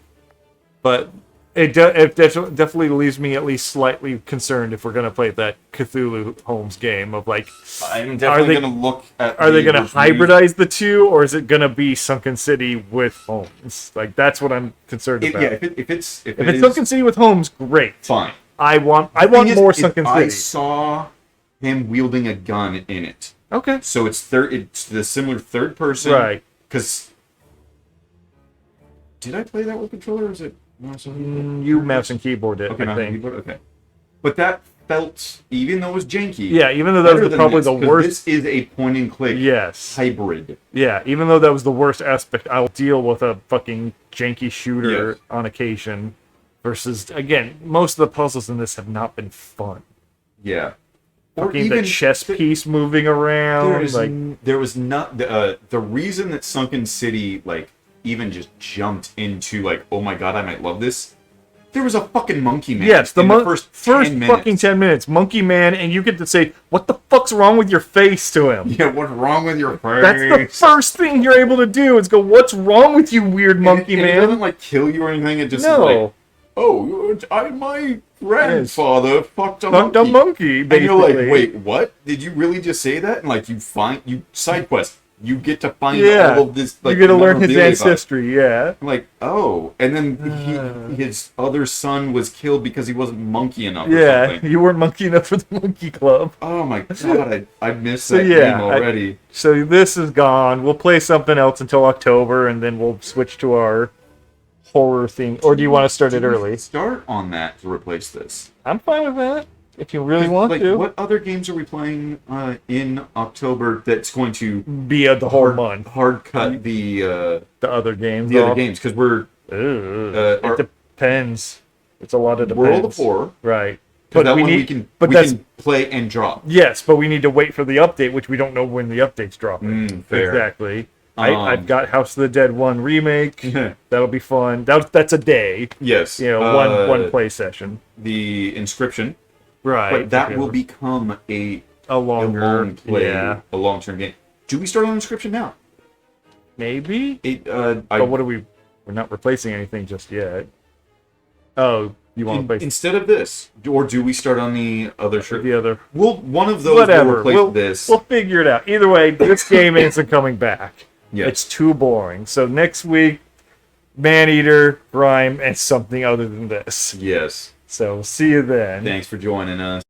but it definitely leaves me at least slightly concerned if we're going to play that Cthulhu Holmes game of like, I'm definitely going to look at. Are they going to hybridize the two, or is it going to be Sunken City with Holmes? Like, that's what I'm concerned about. Yeah, if it's Sunken City with Holmes, great. Fine. I want more Sunken City. I saw him wielding a gun in it. Okay. So it's the similar third person. Right. Because did I play that with controller or is it you mouse and keyboard it, okay, I mouse and think. keyboard, okay. But that felt, even though it was janky. Yeah, even though that was probably the worst. This is a point and click hybrid. Yeah, even though that was the worst aspect, I'll deal with a fucking janky shooter on occasion. Versus, again, most of the puzzles in this have not been fun. Yeah. Fucking the chess piece moving around. There was not the reason that Sunken City like even just jumped into like, oh my god, I might love this. There was a fucking monkey man. Yes, the first fucking 10 minutes, monkey man, and you get to say, "What the fuck's wrong with your face?" to him. Yeah, what's wrong with your face? That's the first thing you're able to do is go, "What's wrong with you, weird monkey man?" It doesn't like kill you or anything. It just like, oh, my grandfather fucked a monkey. Basically. And you're like, wait, what? Did you really just say that? And like, you side quest. You get to find all of this. Like, you get to learn his ancestry. Yeah. I'm like, oh, and then his other son was killed because he wasn't monkey enough. Yeah, or something. You weren't monkey enough for the monkey club. Oh my god, I missed that game already. So this is gone. We'll play something else until October, and then we'll switch to our horror thing. Or do you want to start it early? Start on that to replace this. I'm fine with that. If you really want to. What other games are we playing in October that's going to be the whole month? Hard cut the other games. The other games, because we're. It depends. It's a lot of depends. World of Horror, right? But we can play and drop. Yes, but we need to wait for the update, which we don't know when the update's dropping. Fair. Exactly. I've got House of the Dead 1 remake. That'll be fun. That's a day. Yes. One play session. The Inscription. Right. But that will become a long play, a long-term game. Do we start on Inscription now? Maybe. But what are we? We're not replacing anything just yet. Oh, you want to replace instead of this, or do we start on the other shirt? The other. One of those will replace this. We'll figure it out. Either way, this game isn't coming back. Yes. It's too boring. So next week, Maneater, Grime, and something other than this. Yes. So see you then. Thanks for joining us.